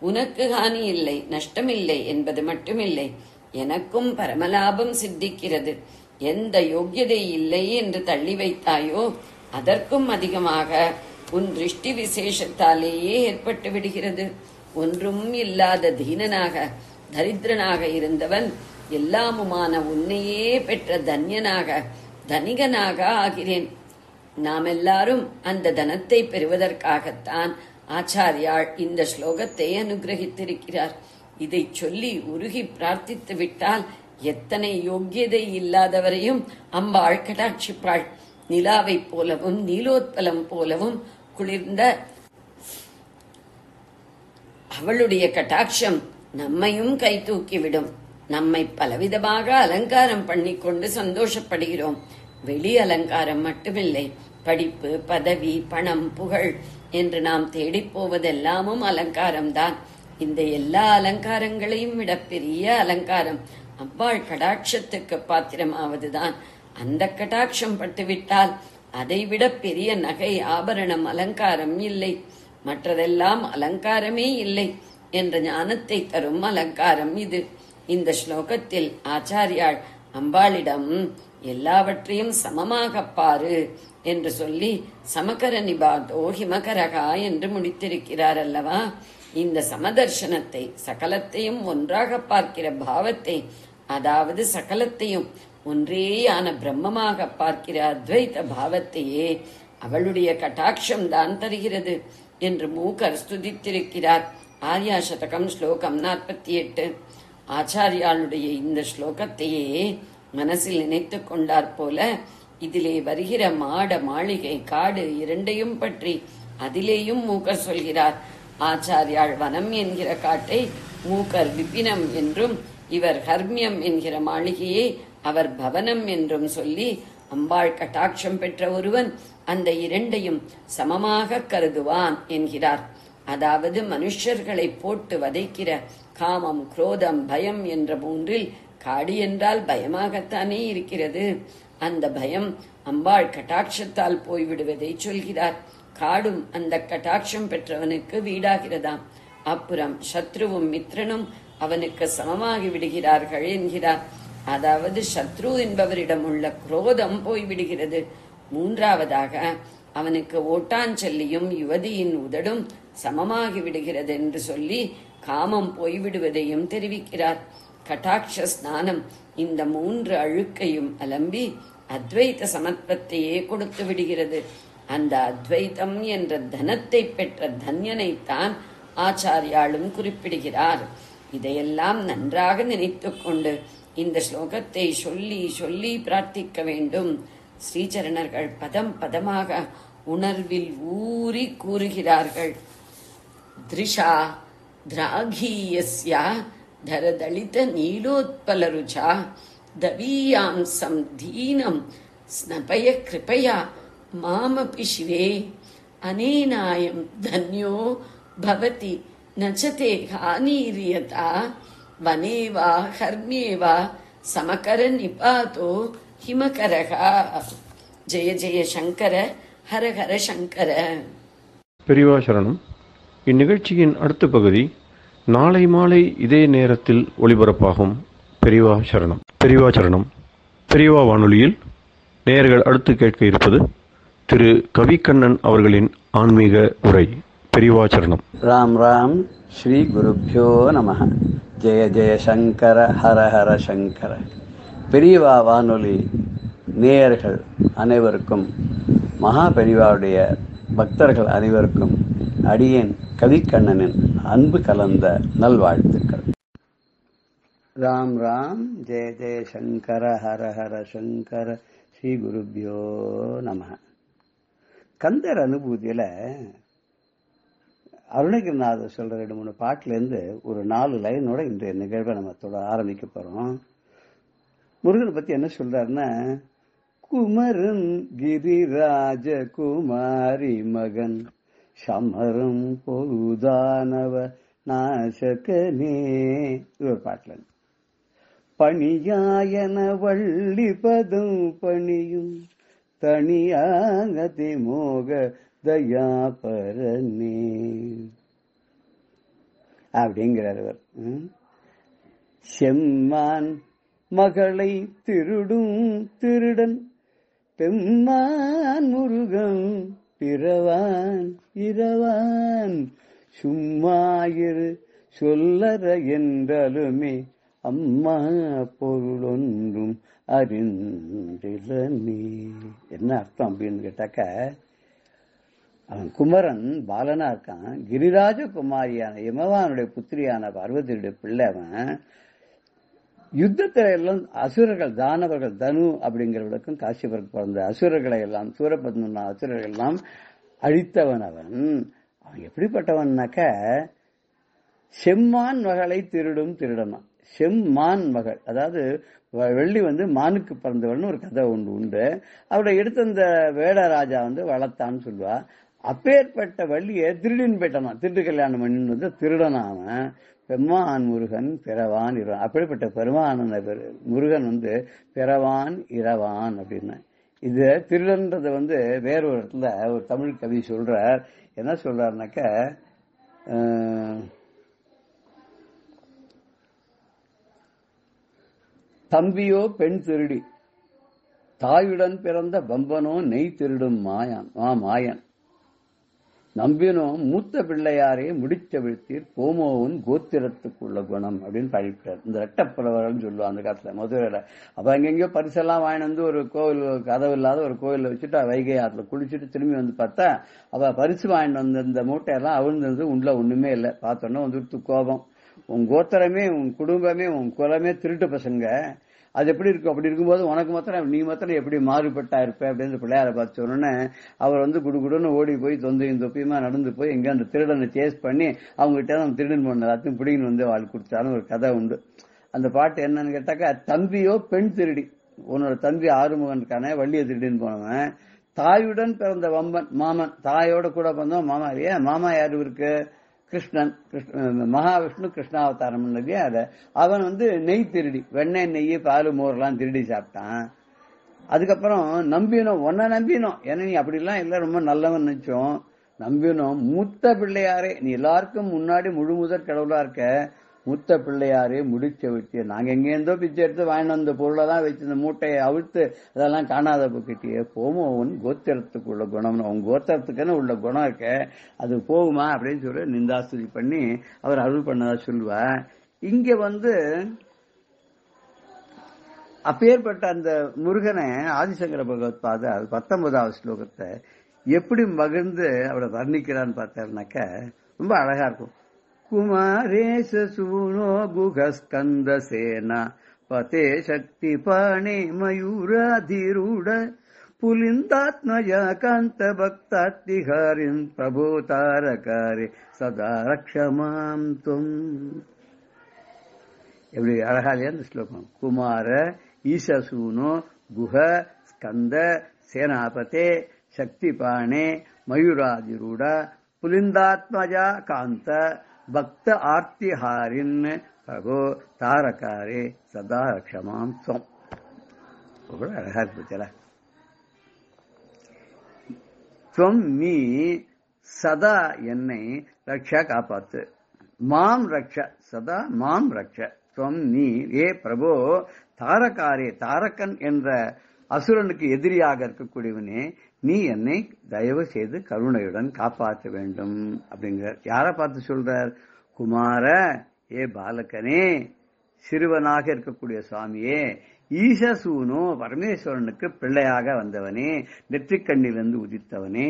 உனக்கு ஹானி இல்லை, நஷ்டமில்லை என்பது மட்டுமில்லை, எனக்கும் பரமலாபம் சித்திக்கிறது. எந்த யோக்கியதை இல்லை என்று தள்ளி வைத்தாயோ அதற்கும் அதிகமாக உன் திருஷ்டி விசேஷத்தாலேயே ஏற்பட்டு விடுகிறது. ஒன்றும் இல்லாத தீனனாக தரித்திரனாக இருந்தவன் எல்லாமுமான உன்னையே பெற்ற தன்யனாக தனிகனாக ஆகிறேன். நாம் எல்லாரும் அந்த தனத்தை பெறுவதற்காகத்தான் ஆச்சாரியாள் இந்த ஸ்லோகத்தை அனுகிரகித்திருக்கிறார். இதை சொல்லி உருகி பிரார்த்தித்து விட்டால் எத்தனை யோக்கியதை இல்லாதவரையும் அம்பாள் கடாட்சிப்பாள். நிலாவைப் போலவும் நீலோத்பலம் போலவும் குளிர்ந்த அவளுடைய கட்டாட்சம் நம்மையும் கை தூக்கிவிடும். நம்மை பலவிதமாக அலங்காரம் பண்ணிக்கொண்டு சந்தோஷப்படுகிறோம். வெளி அலங்காரம் மட்டுமில்லை, படிப்பு, பதவி, பணம், புகழ் என்று நாம் தேடிப் போவதெல்லாமும் அலங்காரம்தான். இந்த எல்லா அலங்காரங்களையும் விட பெரிய அலங்காரம் அம்பாள் கடாட்சத்துக்கு பாத்திரமாவதுதான். அந்த கடாட்சம் பட்டுவிட்டால் அதைவிட பெரிய நகை, ஆபரணம், அலங்காரம் இல்லை. மற்றதெல்லாம் அலங்காரமே இல்லை என்ற ஞானத்தை தரும் அலங்காரம் இது. இந்த ஸ்லோகத்தில் ஆச்சாரியாள் அம்பாளிடம் எல்லாவற்றையும் சமமாக பாரு என்று சொல்லி சமகர நிபாதோ ஹிமகரகா என்று முடித்திருக்கிறார் அல்லவா. இந்த சமதர்சனத்தை, சகலத்தையும் ஒன்றாக பார்க்கிற பாவத்தை, அதாவது சகலத்தையும் ஒன்றேயான பிரம்மமாக பார்க்கிற அத்வைத பாவத்தையே அவளுடைய கட்டாட்சம் தான் தருகிறது என்று மூக்கர் ஸ்துதித்திருக்கிறார். ஆர்யா சதகம் ஸ்லோகம் 48. ஆச்சாரியாளுடைய இந்த ஸ்லோகத்தையே மனசில் நினைத்து கொண்டார் போல இதிலே வருகிற மாட, மாளிகை, காடு இரண்டையும் பற்றி அதிலேயும் மூக்கர் சொல்கிறார். ஆச்சாரியாள் வனம் என்கிற காட்டை மூக்கர் விபினம் என்றும், இவர் ஹர்மியம் என்கிற மாளிகையை அவர் பவனம் என்றும் சொல்லி அம்பாள் கட்டாட்சம் பெற்ற ஒருவன் அந்த இரண்டையும் சமமாக கருதுவான் என்கிறார். அதாவது மனுஷர்களை போட்டு வதைக்கிற காமம், குரோதம், பயம் என்ற மூன்றில் காடு என்றால் பயமாகத்தானே இருக்கிறது. அந்த பயம் அம்பாள் கட்டாட்சத்தால் போய்விடுவதை சொல்கிறார். காடும் அந்த கட்டாட்சம் பெற்றவனுக்கு வீடாகிறதாம். அப்புறம் சத்ருவும் மித்ரனும் அவனுக்கு சமமாகி விடுகிறார்கள் என்கிறார். அதாவது சத்ரு என்பவரிடம் உள்ள குரோதம் போய்விடுகிறது. மூன்றாவதாக அவனுக்கு ஓட்டாஞ்சல்லியும் யுவதியின் உதடும் சமமாகி விடுகிறது என்று சொல்லி காமம் போய்விடுவதையும் தெரிவிக்கிறார். கட்டாட்ச ஸ்நானம் இந்த 3 அழுக்கையும் அலம்பி அத்வைத சமத்வத்தையே கொடுத்து விடுகிறது. அந்த அத்வைதம் என்ற தனத்தை பெற்ற தன்யனைத்தான் ஆச்சாரியாலும் குறிப்பிடுகிறார். இதையெல்லாம் நன்றாக நினைத்து கொண்டு இந்த ஸ்லோகத்தை சொல்லி சொல்லி பிரார்த்திக்க வேண்டும். ஸ்ரீசரணர்கள் பதம் பதமாக உணர்வில் ஊறி கூறுகிறார்கள். திருஷா திராகீயஸ்யா தரதளித நீலோத்பலருச்சா தவீயாம்சம் தீனம் ஸ்னபய கிருபயா மாமபி சிவே அனேனாயம் தன்யோ பவதி நச்சதே ஹானீரியதா வனேவா ஹர்மியேவா சமகர நிபாதோ ஹிமகரகா. ஜெய ஜெய சங்கர ஹர ஹர சங்கர. பெரியவா சரணம். இந்நிகழ்ச்சியின் அடுத்த பகுதி நாளை மாலை இதே நேரத்தில் ஒளிபரப்பாகும். பெரியவா சரணம். பெரியவா சரணம். பெரியவா வானொலியில் நேயர்கள் அடுத்து கேட்க இருப்பது திரு கவிக்கண்ணன் அவர்களின் ஆன்மீக உரை. பெரியவா சரணம். ராம் ராம். ஸ்ரீ குருப்யோ நமஹ. ஜெய ஜெய சங்கர ஹர ஹர சங்கர. பெரியவா வானொலி நேயர்கள் அனைவருக்கும், மகா பெரியவாவுடைய பக்தர்கள் அனைவருக்கும் அடியேன் கவிக்கண்ணனின் அன்பு கலந்த நல்வாழ்த்துக்கள். ராம் ராம். ஜெய ஜெய சங்கர ஹர ஹர சங்கர. ஸ்ரீ குருப்யோ நமஹ. கந்தர் அனுபூதியில அருணகிரிநாதர் சொல்ற 2-3 பாட்டிலேருந்து ஒரு 4 லைனோட இன்றைய நிகழ்வை நம்ம ஆரம்பிக்க போறோம். முருகனை பத்தி என்ன சொல்றாருன்னா, குமரன் கிரிராஜ குமாரி மகன் சமரம் பொருதானவ நாசகனே. இது ஒரு பாட்டுல. பணியாயன வள்ளி பதம் பணியும் தனியாகதி மோக தயாபரனே அப்படிங்கிறவர். செம்மான் மகளை திருடும் திருடன் பெம்மான் முருகன் பிறவான் இரவான் சும்மாயிரு சொல்லற என்றாலுமே அம்மா பொருளொன்றும் அறிந்திலனே. என்ன அர்த்தம் அப்படின்னு கேட்டாக்க, அவன் குமரன் பாலனா இருக்கான், கிரிராஜ குமாரியான இமவானுடைய புத்திரியான பார்வதியுடைய பிள்ளை. அவன் யுத்தத்தில எல்லாம் அசுரர்கள் தானவர்கள் தனு அப்படிங்கிறவர்களுக்கும் காசியபருக்கு பிறந்த அசுரர்களை எல்லாம் சூரபத்மன் அசுரர்கள் எல்லாம் அழித்தவன். அவன் எப்படிப்பட்டவன்னாக்க, செம்மான் மகளை திருடும் திருடனான். செம்மான் மகள், அதாவது வெள்ளி மானுக்கு பிறந்தவள்னு ஒரு கதை ஒன்று உண்டு. அவரை எடுத்து அந்த வேடராஜா வளர்த்தான்னு சொல்லுவா. அப்பேற்பட்ட வள்ளியை திருடின்னு போயிட்டான். திருட்டு கல்யாணம் பண்ணி திருடனாவன். பெம்மான் முருகன் பிறவான் இரவான். அப்படிப்பட்ட பெருமான் முருகன் பிறவான் இரவான் அப்படின்னா, இது திருடன்றது வேறொரு இடத்துல ஒரு தமிழ் கவி சொல்றார். என்ன சொல்றாருனாக்க, தம்பியோ பெண் திருடி, தாயுடன் பிறந்த பம்பனோ நெய் திருடும் மாயன், நம்பினோ மூத்த பிள்ளையாரே முடிச்ச விழ்த்தீர் போமோவன் கோத்திரத்துக்குள்ள குணம் அப்படின்னு பாடிவிட்டார். இந்த ரெட்டப்புலவர்கள் சொல்லுவாங்க அந்த காலத்துல மதுரையில. அப்ப எங்கெங்கயோ பரிசெல்லாம் வாங்கிட்டு ஒரு கோவில், கதவு இல்லாத ஒரு கோயில வச்சுட்டு வைகை ஆத்துல குளிச்சுட்டு திரும்பி பார்த்தா அவ பரிசு வாங்கிட்டு வந்த இந்த மூட்டையெல்லாம் அவிழ்ந்து உள்ள ஒண்ணுமே இல்லை. பார்த்தோன்னா கோபம். உன் கோத்திரமே, உன் குடும்பமே, உன் குலமே திருட்டு பசங்க, அது எப்படி இருக்கும்? அப்படி இருக்கும்போது உனக்கு மாத்திரம், நீ மாத்திரம் எப்படி மாறுபட்டா இருப்ப அப்படின்னு பிள்ளையார பார்த்து சொன்னோன்னே அவர் குடுகுடுன்னு ஓடி போய் தொந்தையும் தொப்பியுமா நடந்து போய் எங்க அந்த திருடனை சேஸ் பண்ணி அவங்ககிட்ட அவன் திருடன் பண்ண எல்லாத்தையும் பிடிங்கின்னு வாழ் கொடுத்தாலும் ஒரு கதை உண்டு. அந்த பாட்டு என்னன்னு கேட்டாக்கா, தம்பியோ பெண் திருடி, உன்னோட தம்பி ஆறுமுகன் இருக்கானே வள்ளியை திருடின்னு போனவன், தாயுடன் பிறந்த வம்பன் மாமன், தாயோட கூட பிறந்தவன் மாமா இல்லையா. மாமா யாரு இருக்கு? கிருஷ்ணன். மகாவிஷ்ணு கிருஷ்ணாவதாரம் இல்லையா. அத அவன் நெய் திருடி, வெண்ணெய் நெய் பால் மோர்லாம் திருடி சாப்பிட்டான். அதுக்கப்புறம் நம்பினோம், ஒன்ன நம்பினோம், ஏன்னா நீ அப்படிலாம் இல்ல ரொம்ப நல்லவன் நினைச்சோம். நம்பினோம் மூத்த பிள்ளையாரே, நீ எல்லாருக்கும் முன்னாடி முழு முதற் கடவுளா இருக்க, மூத்த பிள்ளையாரே முடிச்ச விட்டிய, நாங்க எங்கேருந்தோ பிச்சை எடுத்து வாங்கிட்டு வந்த பொருளை தான் வச்சு இந்த மூட்டையை அவிழ்த்து அதெல்லாம் காணாத போக்கிட்டியே. போமோ உன் கோத்திரத்துக்குள்ள குணம்னு, உன் கோத்திரத்துக்குன்னு உள்ள குணம் இருக்க, அது போகுமா அப்படின்னு சொல்லி நிந்தாஸ்துதி பண்ணி அவர் அருள் பண்ணதா சொல்லுவா. இங்க அப்பேற்பட்ட அந்த முருகனை ஆதிசங்கர பகவத் பாத 19வது ஸ்லோகத்தை எப்படி மகிழ்ந்து அவரை வர்ணிக்கிறான்னு பார்த்தாருனாக்க ரொம்ப அழகா இருக்கும். குமாரேச சூனோ குகஸ்கந்த சேனா பதே சக்தி பாணே மயூராதிரூட புலிந்தாத்மஜா காந்த பக்தாத்திகாரின் பிரபுதாரகாரி சதா ரக்ஷமாம் துவம். எப்படி அழகா இல்லையா இந்த ஸ்லோகம்? குமார ஈசசூனோ குஹ ஸ்கந்த சேனாபதே சக்திபாணே மயூராதிரூட புலிந்தாத்மஜா காந்த பக்த ஆர்த்திஹாரின் பிரபு தாரகாரே சதா ரக்ஷமாம் துவம். அழகா இருக்கு. துவம் நீ சதா என்னை ரக்ஷா காப்பாத்து, மாம் ரக்ஷ சதா மாம் ரக்ஷ. துவம் நீ ஏ பிரபோ தாரகாரே, தாரகன் என்ற அசுரனுக்கு எதிரியாக இருக்கக்கூடியவனே, நீ என்னை தயவு செய்து கருணையுடன் காப்பாற்ற வேண்டும் அப்படிங்கிற. யாரை பார்த்து சொல்றார்? குமார, ஏ பாலகனே, சிறுவனாக இருக்கக்கூடிய சுவாமியே, ஈசசூனோ பரமேஸ்வரனுக்கு பிள்ளையாக வந்தவனே, நெற்றிக்கண்ணிலிருந்து உதித்தவனே,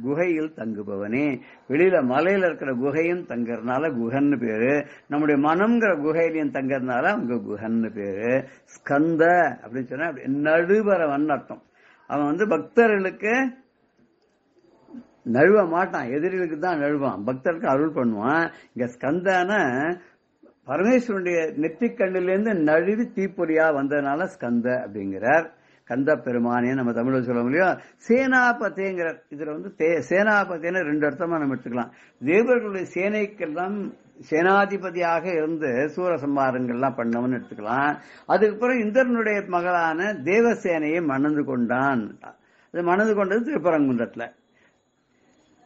குகையில் தங்குபவனே. வெளியில மலையில இருக்கிற குகையும் தங்கறதுனால குஹன்னு பேரு, நம்முடைய மனம்ங்கிற குகையிலையும் தங்கறதுனால அவங்க குஹன்னு பேரு. ஸ்கந்த அப்படின்னு சொன்னா நடுவரவன் அர்த்தம். அவன் பக்தர்களுக்கு நழுவ மாட்டான், எதிரிகளுக்கு தான் நழுவான், பக்தருக்கு அருள் பண்ணுவான். இங்க ஸ்கந்தான பரமேஸ்வரனுடைய நெற்றிக்கண்ணிலிருந்து நழுவி தீப்பொறியா வந்ததுனால ஸ்கந்த அப்படிங்கிறார். கந்த பெருமானே நம்ம தமிழ்ல சொல்ல முடியும். சேனாபதேங்கிறார். இதுல சேனாபதேன்னு ரெண்டு அர்த்தமா நம்ம எடுத்துக்கலாம். தேவர்களுடைய சேனைக்கெல்லாம் சேனாதிபதியாக இருந்து சூரசம்மாரங்கள்லாம் பண்ணவன்னு எடுத்துக்கலாம். அதுக்கப்புறம் இந்திரனுடைய மகளான தேவசேனையை மணந்து கொண்டான். அது மணந்து கொண்டது திருப்பரங்குன்றத்துல.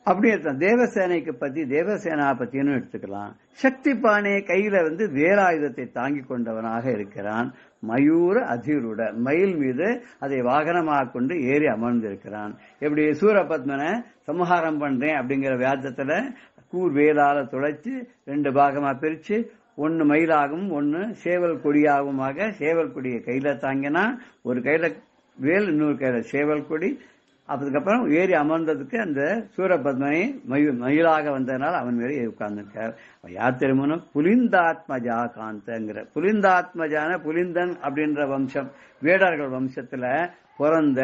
அப்படி எடுத்தான். தேவசேனைக்கு பத்தி தேவசேனாபத்தின்னு எடுத்துக்கலாம். சக்தி பானே கையில வேலாயுதத்தை தாங்கி கொண்டவனாக இருக்கிறான். மயூர அதிரூட, மயில் மீது அதை வாகனமாக கொண்டு ஏறி அமர்ந்திருக்கிறான். எப்படி சூரபத்மனை சம்ஹாரம் பண்றேன் அப்படிங்கிற வியாஜத்துல கூர் வேலால துளைச்சு ரெண்டு பாகமா பிரிச்சு, ஒன்னு மயிலாகவும் ஒன்னு சேவல் கொடியாகவுமாக சேவல் கொடியை கையில தாங்கினா, ஒரு கையில வேல் இன்னொரு கையில சேவல் கொடி. அதுக்கப்புறம் ஏறி அமர்ந்ததுக்கு அந்த சூரபத்மனை மயிலாக வந்ததுனால அவன் வேற உட்கார்ந்துருக்கார். யார் தெரியுமோ? புலிந்தாத்மஜா காந்தங்கிற. புலிந்தாத்மஜான புலிந்தன் அப்படின்ற வம்சம், வேடர்கள் வம்சத்துல பிறந்த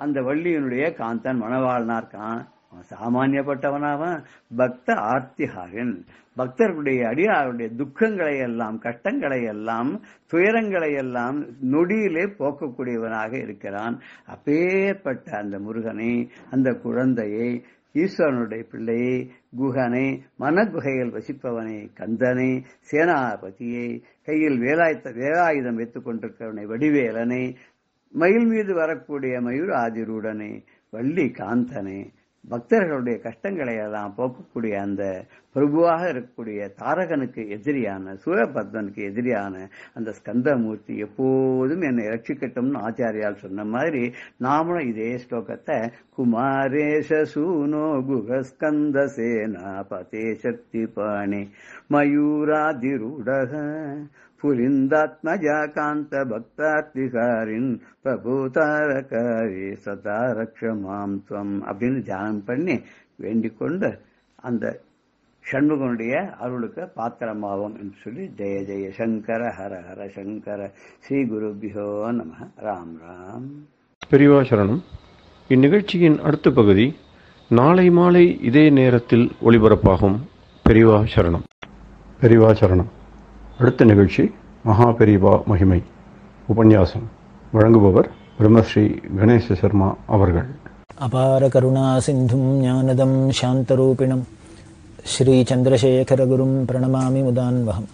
அந்த வள்ளியினுடைய காந்தன் மணவாளனா இருக்கான். அவன் சாமானியப்பட்டவனாவன். பக்த ஆர்த்திஹாரன், பக்தர்களுடைய அடியாருடைய துக்கங்களை எல்லாம், கஷ்டங்களை எல்லாம், துயரங்களை எல்லாம் நொடியிலே போக்கக்கூடியவனாக இருக்கிறான். அப்பேற்பட்ட அந்த முருகனை, அந்த குழந்தையை, ஈஸ்வரனுடைய பிள்ளையை, குகனை, மனகுகையில் வசிப்பவனை, கந்தனை, சேனாபதியை, கையில் வேலாயுதம் வைத்துக் கொண்டிருக்கிறவனை, வடிவேலனை, மயில் மீது வரக்கூடிய மயூர் ஆதிரூடனை, வள்ளி காந்தனை, பக்தர்களுடைய கஷ்டங்களை எல்லாம் போக்கக்கூடிய அந்த பிரபுவாக இருக்கக்கூடிய தாரகனுக்கு எதிரியான, சூரபத்மனுக்கு எதிரியான அந்த ஸ்கந்தமூர்த்தி எப்போதும் என்னை ரட்சிக்கட்டும்னு ஆச்சாரியால் சொன்ன மாதிரி நாமளும் இதே ஸ்லோகத்தை குமாரேஷ சூனோ குகஸ்கந்த சேனாபதே சக்தி பாணி மயூராதிரூடக புலிந்தாத்மஜா காந்த பக்தார்த்திகாரின் பிரபுதாரகாரி சதா ரக்ஷமாம் துவம் அப்படின்னு தியானம் பண்ணி வேண்டிக் கொண்டு அந்த ஷண்முகனுடைய அருளுக்கு பாத்திரமாவோம் என்று சொல்லி ஜெய ஜெய சங்கர ஹர ஹர சங்கர ஸ்ரீ குருபியோ நம. ராம் ராம். பெரியவா சரணம். இந்நிகழ்ச்சியின் அடுத்த பகுதி நாளை மாலை இதே நேரத்தில் ஒளிபரப்பாகும். பெரியவா சரணம். பெரியவா சரணம். அடுத்த நிகழ்ச்சி மகா பெரியவா மகிமை உபன்யாசம். வழங்குபவர் பிரம்மஸ்ரீ கணேச சர்மா அவர்கள். அபார கருணா சிந்தும் ஞானதம் சாந்தரூபிணம் ஸ்ரீ சந்திரசேகரகுரும் பிரணமாமி முதான்வகம்.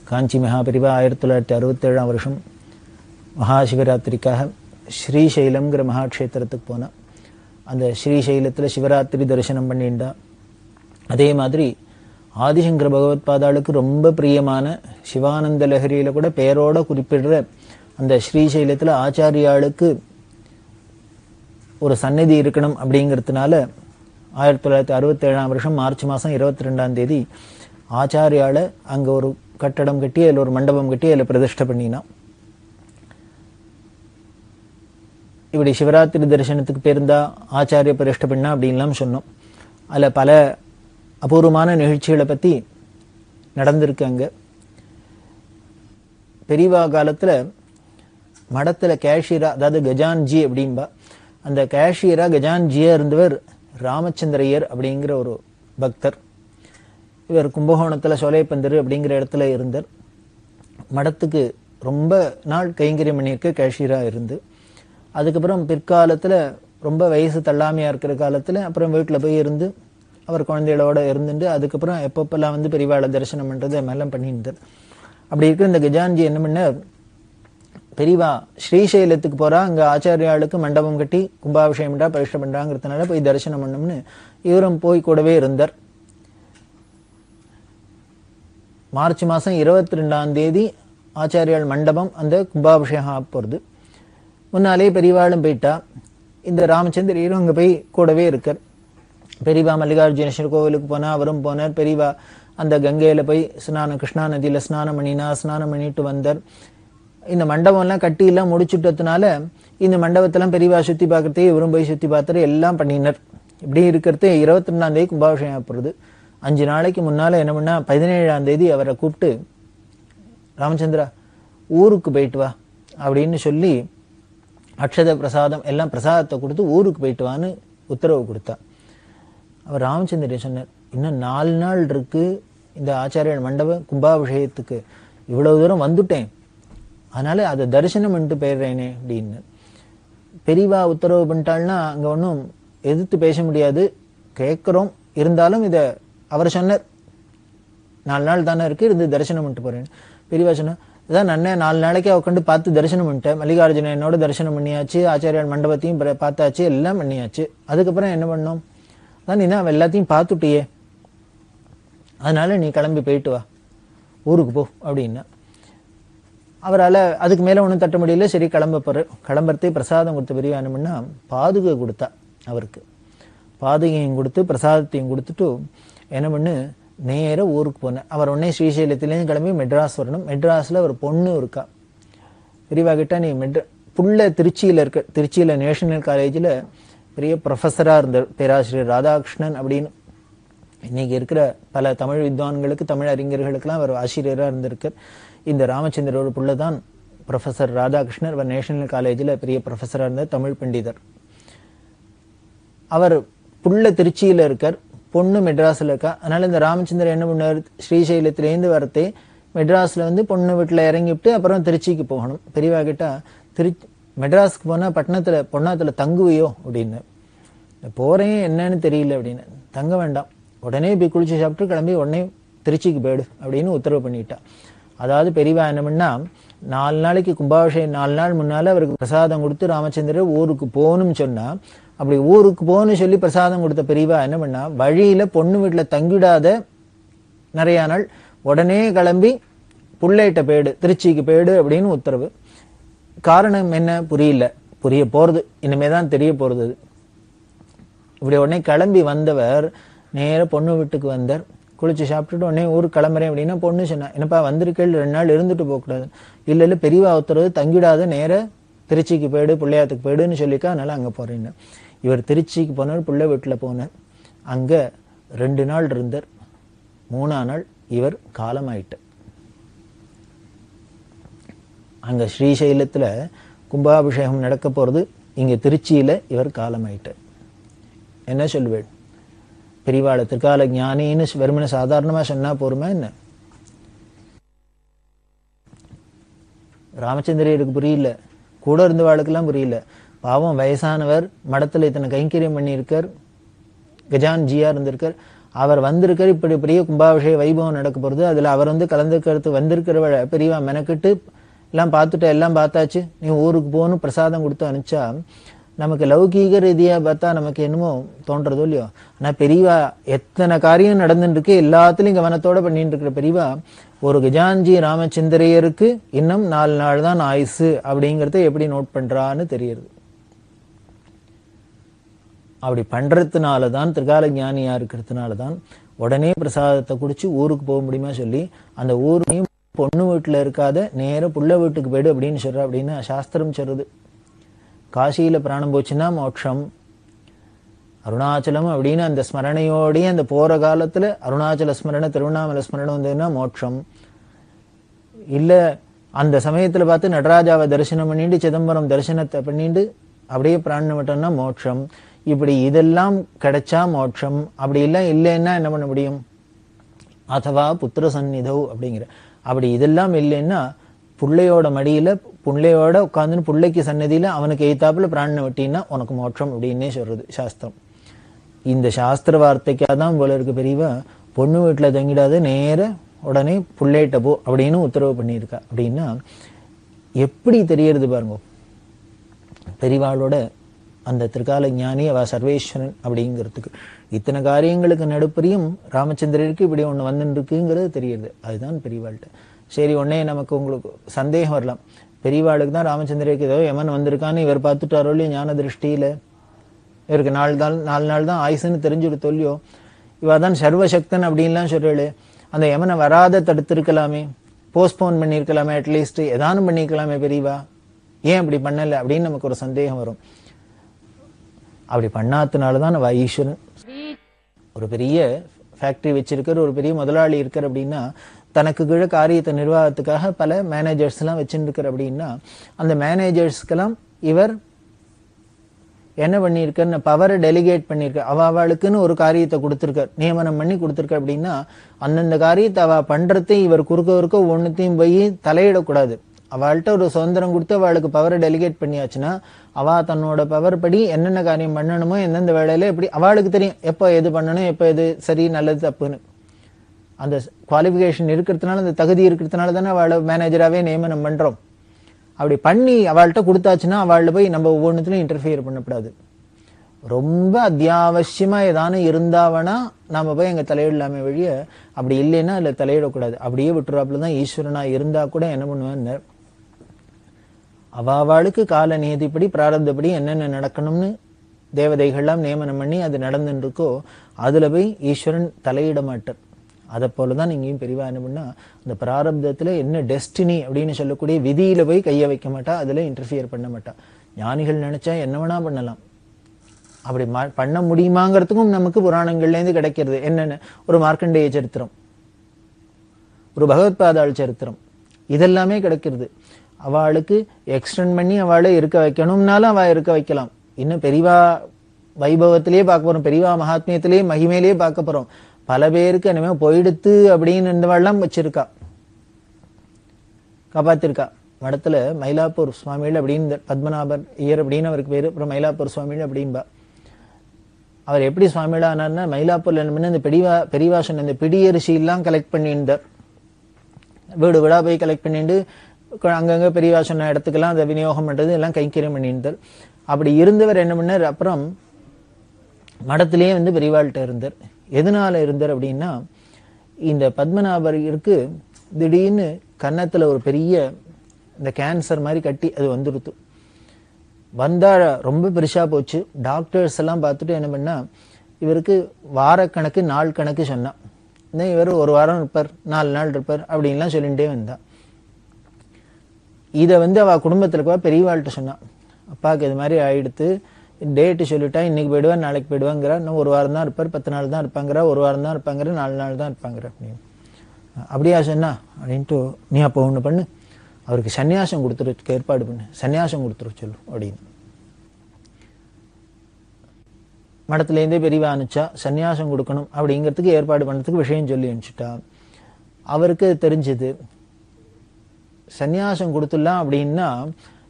காஞ்சி மகாபெரிவா 1967 வருஷம் மகாசிவராத்திரிக்காக ஸ்ரீசைலம்ங்கிற மகாக்ஷேத்திரத்துக்கு போனால் அந்த ஸ்ரீசைலத்தில் சிவராத்திரி தரிசனம் பண்ணிண்டா. அதே மாதிரி ஆதிசங்கர பகவத்பாதாளுக்கு ரொம்ப பிரியமான சிவானந்த லஹரியில கூட பெயரோட குறிப்பிடுற அந்த ஸ்ரீசைலத்தில் ஆச்சாரியாளுக்கு ஒரு சந்நிதி இருக்கணும் அப்படிங்கிறதுனால 1967 வருஷம் மார்ச் மாதம் 22 ஆச்சாரியாளை அங்கே ஒரு கட்டடம் கட்டி அதில் ஒரு மண்டபம் கட்டி அதில் பிரதிஷ்டை பண்ணினா. இப்படி சிவராத்திரி தரிசனத்துக்கு பேருந்தா ஆச்சாரிய பிரதிஷ்டை பண்ணா அப்படின்லாம் சொன்னோம். அதில் பல அபூர்வமான நிகழ்ச்சிகளை பற்றி நடந்திருக்கு. அங்கே பெரியவா காலத்தில் மடத்துல கேஷியரா, அதாவது கஜான்ஜி அப்படின்பா, அந்த கேஷியரா கஜான்ஜியா இருந்தவர் ராமச்சந்திரையர் அப்படிங்கிற ஒரு பக்தர். இவர் கும்பகோணத்துல சோலைப்பந்தரு அப்படிங்கிற இடத்துல இருந்தார். மடத்துக்கு ரொம்ப நாள் கைங்கரியம் பண்ணியிருக்க கேஷியரா இருந்து, அதுக்கப்புறம் பிற்காலத்துல ரொம்ப வயசு தள்ளாமையா இருக்கிற காலத்துல அப்புறம் வீட்டுல போய் இருந்து அவர் குழந்தைகளோட இருந்துட்டு அதுக்கப்புறம் எப்பப்பெல்லாம் வந்து பெரியவாளை தரிசனம் பண்றது எல்லாம் பண்ணியிருந்தார். அப்படி இருக்கிற இந்த கஜான்ஜி என்ன பண்ண, பெரியவா ஸ்ரீசைலத்துக்கு போறா, அங்க ஆச்சாரியாளுக்கு மண்டபம் கட்டி கும்பாபிஷேகம் பண்றா, பிரதிஷ்டை பண்றாங்கிறதுனால போய் தரிசனம் பண்ணணும்னு இவரும் போய் கூடவே இருந்தார். மார்ச் மாசம் 22ஆம் தேதி ஆச்சாரியால் மண்டபம் அந்த கும்பாபிஷேகம் போறது. முன்னாலே பெரியவாளும் போயிட்டா, இந்த ராமச்சந்திரரும் அங்க போய் கூடவே இருக்கார். பெரியவா மல்லிகார்ஜுனேஸ்வரர் கோவிலுக்கு போனா அவரும் போனார். பெரியவா அந்த கங்கையில போய் ஸ்நானம், கிருஷ்ணா நதியில ஸ்நானம் பண்ணிட்டு வந்தார். இந்த மண்டபம் எல்லாம் கட்டி எல்லாம் முடிச்சுட்டதுனால இந்த மண்டபத்தெல்லாம் பெரியவா சுத்தி பார்க்கறதே இவரும் போய் சுத்தி பார்த்தாரு, எல்லாம் பண்ணினார். இப்படி இருக்கிறது 22ஆம் தேதி கும்பாபிஷேகம் போறது. 5 நாளைக்கு முன்னால என்ன பண்ணா, 17ஆம் தேதி அவரை கூப்பிட்டு, ராமச்சந்திரா ஊருக்கு போயிட்டு வா அப்படின்னு சொல்லி அக்ஷத பிரசாதம் எல்லாம் பிரசாதத்தை கொடுத்து ஊருக்கு போயிட்டு வான்னு உத்தரவு கொடுத்தா. அவர் ராமச்சந்திரன் சொன்னார், இன்னும் 4 நாள் இருக்கு இந்த ஆச்சாரியர் மண்டப கும்பாபிஷேகத்துக்கு, இவ்வளவு தூரம் வந்துட்டேன், அதனால அதை தரிசனம் பண்ணிட்டு போயிடுறேனே அப்படின்னு. பெரியவா உத்தரவு பண்ணிட்டாள்னா அங்க ஒன்றும் எதிர்த்து பேச முடியாது, கேட்கிறோம். இருந்தாலும் இத அவர் சொன்னார், 4 நாள் தானே இருக்கு, இருந்து தரிசனம் பண்ணிட்டு போறேன். பெரியவா சொன்னா, அதான் நான் 4 நாளைக்கு உட்காந்து பார்த்து தரிசனம் பண்ணிட்டேன், மல்லிகார்ஜுனனோட தரிசனம் பண்ணியாச்சு, ஆச்சாரியால் மண்டபத்தையும் பார்த்தாச்சு, எல்லாம் பண்ணியாச்சு. அதுக்கப்புறம் என்ன பண்ணோம், அதான் நீ தான் எல்லாத்தையும் பார்த்துட்டியே, அதனால நீ கிளம்பி போயிட்டு வா, ஊருக்கு போ அப்படின்னா. அவரால் அதுக்கு மேல ஒன்றும் தட்ட முடியல. சரி கிளம்புறதே பிரசாதம் கொடுத்த பெரியவா என்ன பண்ணா, பாதுகை கொடுத்தா. அவருக்கு பாதுகையும் கொடுத்து பிரசாதத்தையும் கொடுத்துட்டு என்ன பண்ணு, நேர ஊருக்கு போனேன். அவர் உடனே ஸ்ரீசைலத்திலேருந்து கிளம்பி மெட்ராஸ் வரணும். மெட்ராஸ்ல ஒரு பொண்ணு இருக்கா. பெரியவா கிட்ட நீ புள்ள திருச்சியில இருக்க, திருச்சியில நேஷனல் காலேஜில் பெரிய ப்ரொஃபஸரா இருந்தார், பேராசிரியர் ராதாகிருஷ்ணன் அப்படின்னு. இன்னைக்கு இருக்கிற பல தமிழ் வித்வான்களுக்கு, தமிழ் அறிஞர்களுக்கெல்லாம் அவர் ஆசிரியராக இருந்திருக்கார். இந்த ராமச்சந்திரோட புள்ள தான் ப்ரொஃபஸர் ராதாகிருஷ்ணன். அவர் நேஷனல் காலேஜில் பெரிய ப்ரொஃபஸராக இருந்தார், தமிழ் பண்டிதர். அவர் புள்ள திருச்சியில இருக்கார், பொண்ணு மெட்ராஸ்ல இருக்கா. அதனால இந்த ராமச்சந்திரன் என்ன பண்ணார், ஸ்ரீசைலத்திலேருந்து வரத்தே மெட்ராஸ்ல வந்து பொண்ணு வீட்டுல இறங்கிவிட்டு அப்புறம் திருச்சிக்கு போகணும். பெரியவா கிட்ட மெட்ராஸ்க்கு போனா பட்டணத்துல பொண்ணாத்துல தங்குவியோ அப்படின்னு. போறேன் என்னன்னு தெரியல அப்படின்னு. தங்க வேண்டாம், உடனே போய் குளிச்சு சாப்பிட்டு கிளம்பி உடனே திருச்சிக்கு போயிடு அப்படின்னு உத்தரவு பண்ணிட்டா. அதாவது பெரியவா என்ன பண்ணா, 4 நாளைக்கு கும்பாபிஷேகம் 4 நாள் முன்னால அவருக்கு பிரசாதம் கொடுத்து ராமச்சந்திரர் ஊருக்கு போகணும்னு சொன்னா, அப்படி ஊருக்கு போகணும்னு சொல்லி பிரசாதம் கொடுத்த பெரியவா என்ன பண்ணா, வழியில பொண்ணு வீட்டுல தங்கிடாத நிறைய நாள் உடனே கிளம்பி புள்ளையிட்ட போயிடு, திருச்சிக்கு போயிடு அப்படின்னு உத்தரவு. காரணம் என்ன புரிய போறது, இனிமேதான் தெரிய போறது. இப்படி உடனே கிளம்பி வந்தவர் நேர பொண்ணு வீட்டுக்கு வந்தார். குளிச்சு சாப்பிட்டுட்டு உடனே ஊருக்கு கிளம்புறேன் அப்படின்னா பொண்ணு சொன்னா, என்னப்பா வந்திருக்கேள், 2 நாள் இருந்துட்டு போகக்கூடாது. இல்ல பெரியவா உத்தரவு, தங்கிடாத நேர திருச்சிக்கு போயிடு, பிள்ளையாத்துக்கு போயிடுன்னு சொல்லிக்கா, அதனால அங்க போறேன்னு. இவர் திருச்சிக்கு போனார், பிள்ளை வீட்டுல போனார். அங்க 2 நாள் இருந்தார். 3ஆம் நாள் இவர் காலமாயிட்டார். அங்க ஸ்ரீசைலத்துல கும்பாபிஷேகம் நடக்க போறது, இங்க திருச்சியில இவர் காலமாயிட்டார். என்ன சொல்லுவேன், பெரியவாள திருக்கால ஞானின்னு வெறுமனை சாதாரணமா சொன்னா போருமா என்ன? ராமச்சந்திரருக்கு புரியல, கூட இருந்தவாளுக்கெல்லாம் புரியல. பாவம் வயசானவர், மடத்துல இத்தனை கைங்கரியம் பண்ணியிருக்கார், கஜான்ஜியா இருந்திருக்கார். அவர் வந்திருக்கார், இப்படி பெரிய கும்பாபிஷேக வைபவம் நடக்க போறது, அதுல அவர் வந்து கலந்துக்கிறது வந்திருக்கிறவள பெரியவா மெனக்கிட்டு எல்லாம் பார்த்துட்டு எல்லாம் பார்த்தாச்சு, நீ ஊருக்கு போகணும் பிரசாதம் கொடுத்து அனுப்பிச்சா நமக்கு லௌகீக ரீதியா பார்த்தா நமக்கு என்னமோ தோன்றதோ இல்லையோ. ஆனா பெரியவா எத்தனை காரியம் நடந்துட்டு இருக்கு, எல்லாத்துலயும் கவனத்தோட பண்ணிட்டு இருக்கிற பெரியவா ஒரு கஜான்ஜி ராமச்சந்திரையருக்கு இன்னும் 4 நாள் தான் ஆயுசு அப்படிங்கறத எப்படி நோட் பண்றான்னு தெரியுது. அப்படி பண்றதுனாலதான், திருக்கால ஞானியா இருக்கிறதுனாலதான் உடனே பிரசாதத்தை குடிச்சு ஊருக்கு போக முடியுமா சொல்லி அந்த ஊரையும் பொண்ணு வீட்டுல இருக்காத நேர புள்ள வீட்டுக்கு போயிடு அப்படின்னு சொல்ற அப்படின்னு சாஸ்திரம் சொல்றது. காசியில பிராணம் போச்சுன்னா மோட்சம், அருணாச்சலம் அப்படின்னு அந்த ஸ்மரணையோடய அந்த போற காலத்துல அருணாச்சல ஸ்மரண திருவண்ணாமலை ஸ்மரணம் வந்ததுன்னா மோட்சம். இல்ல அந்த சமயத்துல பார்த்து நடராஜாவை தரிசனம் பண்ணிட்டு சிதம்பரம் தரிசனத்தை பண்ணிட்டு அப்படியே பிராணனை விட்டோம்னா மோட்சம். இப்படி இதெல்லாம் கிடைச்சா மோட்சம். அப்படி எல்லாம் இல்லைன்னா என்ன பண்ண முடியும்? அதுவா புத்திர சந்நிதோ அப்படிங்கிற. அப்படி இதெல்லாம் இல்லைன்னா புள்ளையோட மடியில புள்ளையோட உட்காந்துன்னு புள்ளைக்கு சன்னதியில அவனுக்கு எய்த்தாப்புல பிராணனை வெட்டினா உனக்கு மோட்சம் அப்படின்னே சொல்றது சாஸ்திரம். இந்த சாஸ்திர வார்த்தைக்காக தான் போல இருக்கு பெரியவா பொண்ணு வீட்டுல தங்கிடாது நேர உடனே புள்ளையிட்ட போ அப்படின்னு உத்தரவு பண்ணியிருக்கா. அப்படின்னா எப்படி தெரியறது பாருங்க பெரியவாளோட அந்த திருக்கால ஞானி அவ சர்வேஸ்வரன் அப்படிங்கிறதுக்கு. இத்தனை காரியங்களுக்கு நடுப்பரியும் ராமச்சந்திரருக்கு இப்படி ஒண்ணு வந்துட்டு இருக்குங்கிறது தெரியுது. அதுதான் பெரியவாள்கிட்ட. சரி, உடனே நமக்கு உங்களுக்கு சந்தேகம் வரலாம், பெரியவாளுக்கு தான் ராமச்சந்திரருக்கு ஏதோ யமன் வந்திருக்கான்னு இவர் பார்த்துட்டாரோ இல்லையோ ஞான திருஷ்டியில, இவருக்கு 4 நாள் தான் ஆயுசுன்னு தெரிஞ்சுட்டு தொல்லியோ, இவ தான் சர்வசக்தன் அப்படின்லாம் சொல்றாளு, அந்த யமனை வராத தடுத்திருக்கலாமே, போஸ்ட்போன் பண்ணிருக்கலாமே, அட்லீஸ்ட் ஏதானும் பண்ணிருக்கலாமே பெரியவா, ஏன் அப்படி பண்ணல அப்படின்னு நமக்கு ஒரு சந்தேகம் வரும். அப்படி பண்ணாதனாலதான் அவ ஈஸ்வரன். ஒரு பெரிய ஃபேக்டரி வச்சிருக்கிற ஒரு பெரிய முதலாளி இருக்கார் அப்படின்னா தனக்கு கீழே காரியத்தை நிர்வாகத்துக்காக பல மேனேஜர்ஸ் எல்லாம் வச்சுருக்கார். அப்படின்னா அந்த மேனேஜர்ஸ்க்கெல்லாம் இவர் என்ன பண்ணியிருக்காரு, பவரை டெலிகேட் பண்ணியிருக்கார். அவளுக்குன்னு ஒரு காரியத்தை கொடுத்துருக்கார், நியமனம் பண்ணி கொடுத்துருக்கார். அப்படின்னா அந்தந்த காரியத்தை அவ பண்றதை இவர் குறுக்க ஒன்னுத்தையும் போய் தலையிடக்கூடாது. அவள்கிட்ட ஒரு சுதந்திரம் கொடுத்து அவளுக்கு பவரை டெலிகேட் பண்ணியாச்சுன்னா அவ தன்னோட பவர் படி என்னென்ன காரியம் பண்ணணுமோ எந்தெந்த வேலையில எப்படி அவளுக்கு தெரியும், எப்போ எது பண்ணணும், எப்போ எது சரி நல்லது தப்புன்னு. அந்த குவாலிஃபிகேஷன் இருக்கிறதுனால, அந்த தகுதி இருக்கிறதுனால தானே அவளை மேனேஜராகவே நியமனம் பண்றோம். அப்படி பண்ணி அவள்கிட்ட கொடுத்தாச்சுன்னா அவள்கிட்ட போய் நம்ம ஒவ்வொன்றுத்துலையும் இன்டர்ஃபியர் பண்ணக்கூடாது. ரொம்ப அத்தியாவசியமா ஏதானு இருந்தாவனா நாம போய் எங்க தலையிடலாமே வழிய, அப்படி இல்லைன்னா அதுல தலையிடக்கூடாது. அப்படியே விட்டுறாப்புல தான் ஈஸ்வரனா இருந்தா கூட என்ன பண்ணுவேன்னு அவளுக்கு கால நியதிப்படி பிராரப்தப்படி என்னென்ன நடக்கணும்னு தேவதைகள்லாம் நியமனம் பண்ணி அது நடந்துட்டு இருக்கோ அதுல போய் ஈஸ்வரன் தலையிட மாட்டார். அதை போலதான் இங்கேயும் பெரியவா என்ன பண்ணா அந்த பிராரப்தத்துல என்ன டெஸ்டினி அப்படின்னு சொல்லக்கூடிய விதியில போய் கைய வைக்க மாட்டா, அதுல இன்டர்ஃபியர் பண்ண மாட்டா. ஞானிகள் நினைச்சா என்ன வேணா பண்ணலாம். அப்படி பண்ண முடியுமாங்கிறதுக்கும் நமக்கு புராணங்கள்ல இருந்து கிடைக்கிறது. என்னென்ன, ஒரு மார்க்கண்டேய சரித்திரம், ஒரு பகவத்பாதாள் சரித்திரம், இதெல்லாமே கிடைக்கிறது. அவளுக்கு எக்ஸ்டெண்ட் பண்ணி அவளை இருக்க வைக்கணும்னாலும் அவ இருக்க வைக்கலாம். இன்னும் பெரியவா வைபவத்திலேயே பார்க்க போறோம், பெரியவா மகாத்மியத்திலேயே மகிமையிலேயே பார்க்க போறோம். பல பேருக்கு என்னமே போயிடுத்து அப்படின்னு இருந்தவாள்லாம் வச்சிருக்கா, காப்பாத்திருக்கா. மடத்துல மயிலாப்பூர் சுவாமிகள் அப்படின்னு பத்மநாபர் ஐயர் அப்படின்னு அவருக்கு பேரு. அப்புறம் மயிலாப்பூர் சுவாமிகள் அப்படின்பா. அவர் எப்படி சுவாமிகளா ஆனார்னா மயிலாப்பூர்ல என்ன இந்த பெரியவா சொன்ன இந்த பிடியரிசி எல்லாம் கலெக்ட் பண்ணியிருந்தார். வீடு வீடா போய் கலெக்ட் பண்ணிட்டு அங்கங்க பெரியவா சொன்ன இடத்துக்கெல்லாம் அதை விநியோகம் பண்றது எல்லாம் கைங்கரியம் பண்ணியிருந்தார். அப்படி இருந்தவர் என்ன பண்ணார், அப்புறம் மடத்திலேயே பெரியவாள்கிட்ட இருந்தார். எதனால இருந்தார் அப்படின்னா, இந்த பத்மநாபருக்கு திடீர்னு கன்னத்துல ஒரு பெரிய இந்த கேன்சர் மாதிரி கட்டி அது வந்துடுத்து. வந்தா ரொம்ப பெருசா போச்சு. டாக்டர்ஸ் எல்லாம் பார்த்துட்டு என்ன பண்ணா, இவருக்கு வாரக்கணக்கு நாள் கணக்கு சொன்னா. இவர் 1 வாரம் இருப்பார், 4 நாள் இருப்பார் அப்படின்லாம் சொல்லிட்டே வந்தா. இதை அவ குடும்பத்துல பெரியவாள்கிட்ட சொன்னா, அப்பாவுக்கு இது மாதிரி ஆயிடுத்து, டேட்டு சொல்லிட்டா இன்னைக்கு போயிடுவா நாளைக்கு போயிடுவாங்கிறா, இன்னும் 1 வாரம் தான் இருப்பார், 10 நாள் தான் இருப்பாங்கிறா, 1 வாரம் தான் இருப்பாங்கிற, 4 நாள் தான் இருப்பாங்கிற அப்படின்னு. அப்படியா சொன்னா அப்படின்ட்டு, நீ அப்போ ஒண்ணு பண்ணு, அவருக்கு சன்னியாசம் கொடுத்துரு, ஏற்பாடு பண்ணு, சன்னியாசம் கொடுத்துரு சொல்லு அப்படின்னு. மடத்துலேருந்தே பெரியவா அனுப்பிச்சா சன்னியாசம் கொடுக்கணும் அப்படிங்கிறதுக்கு ஏற்பாடு பண்ணதுக்கு விஷயம் சொல்லி அனுப்பிச்சுட்டா. அவருக்கு தெரிஞ்சது சன்னியாசம் கொடுத்துடலாம் அப்படின்னா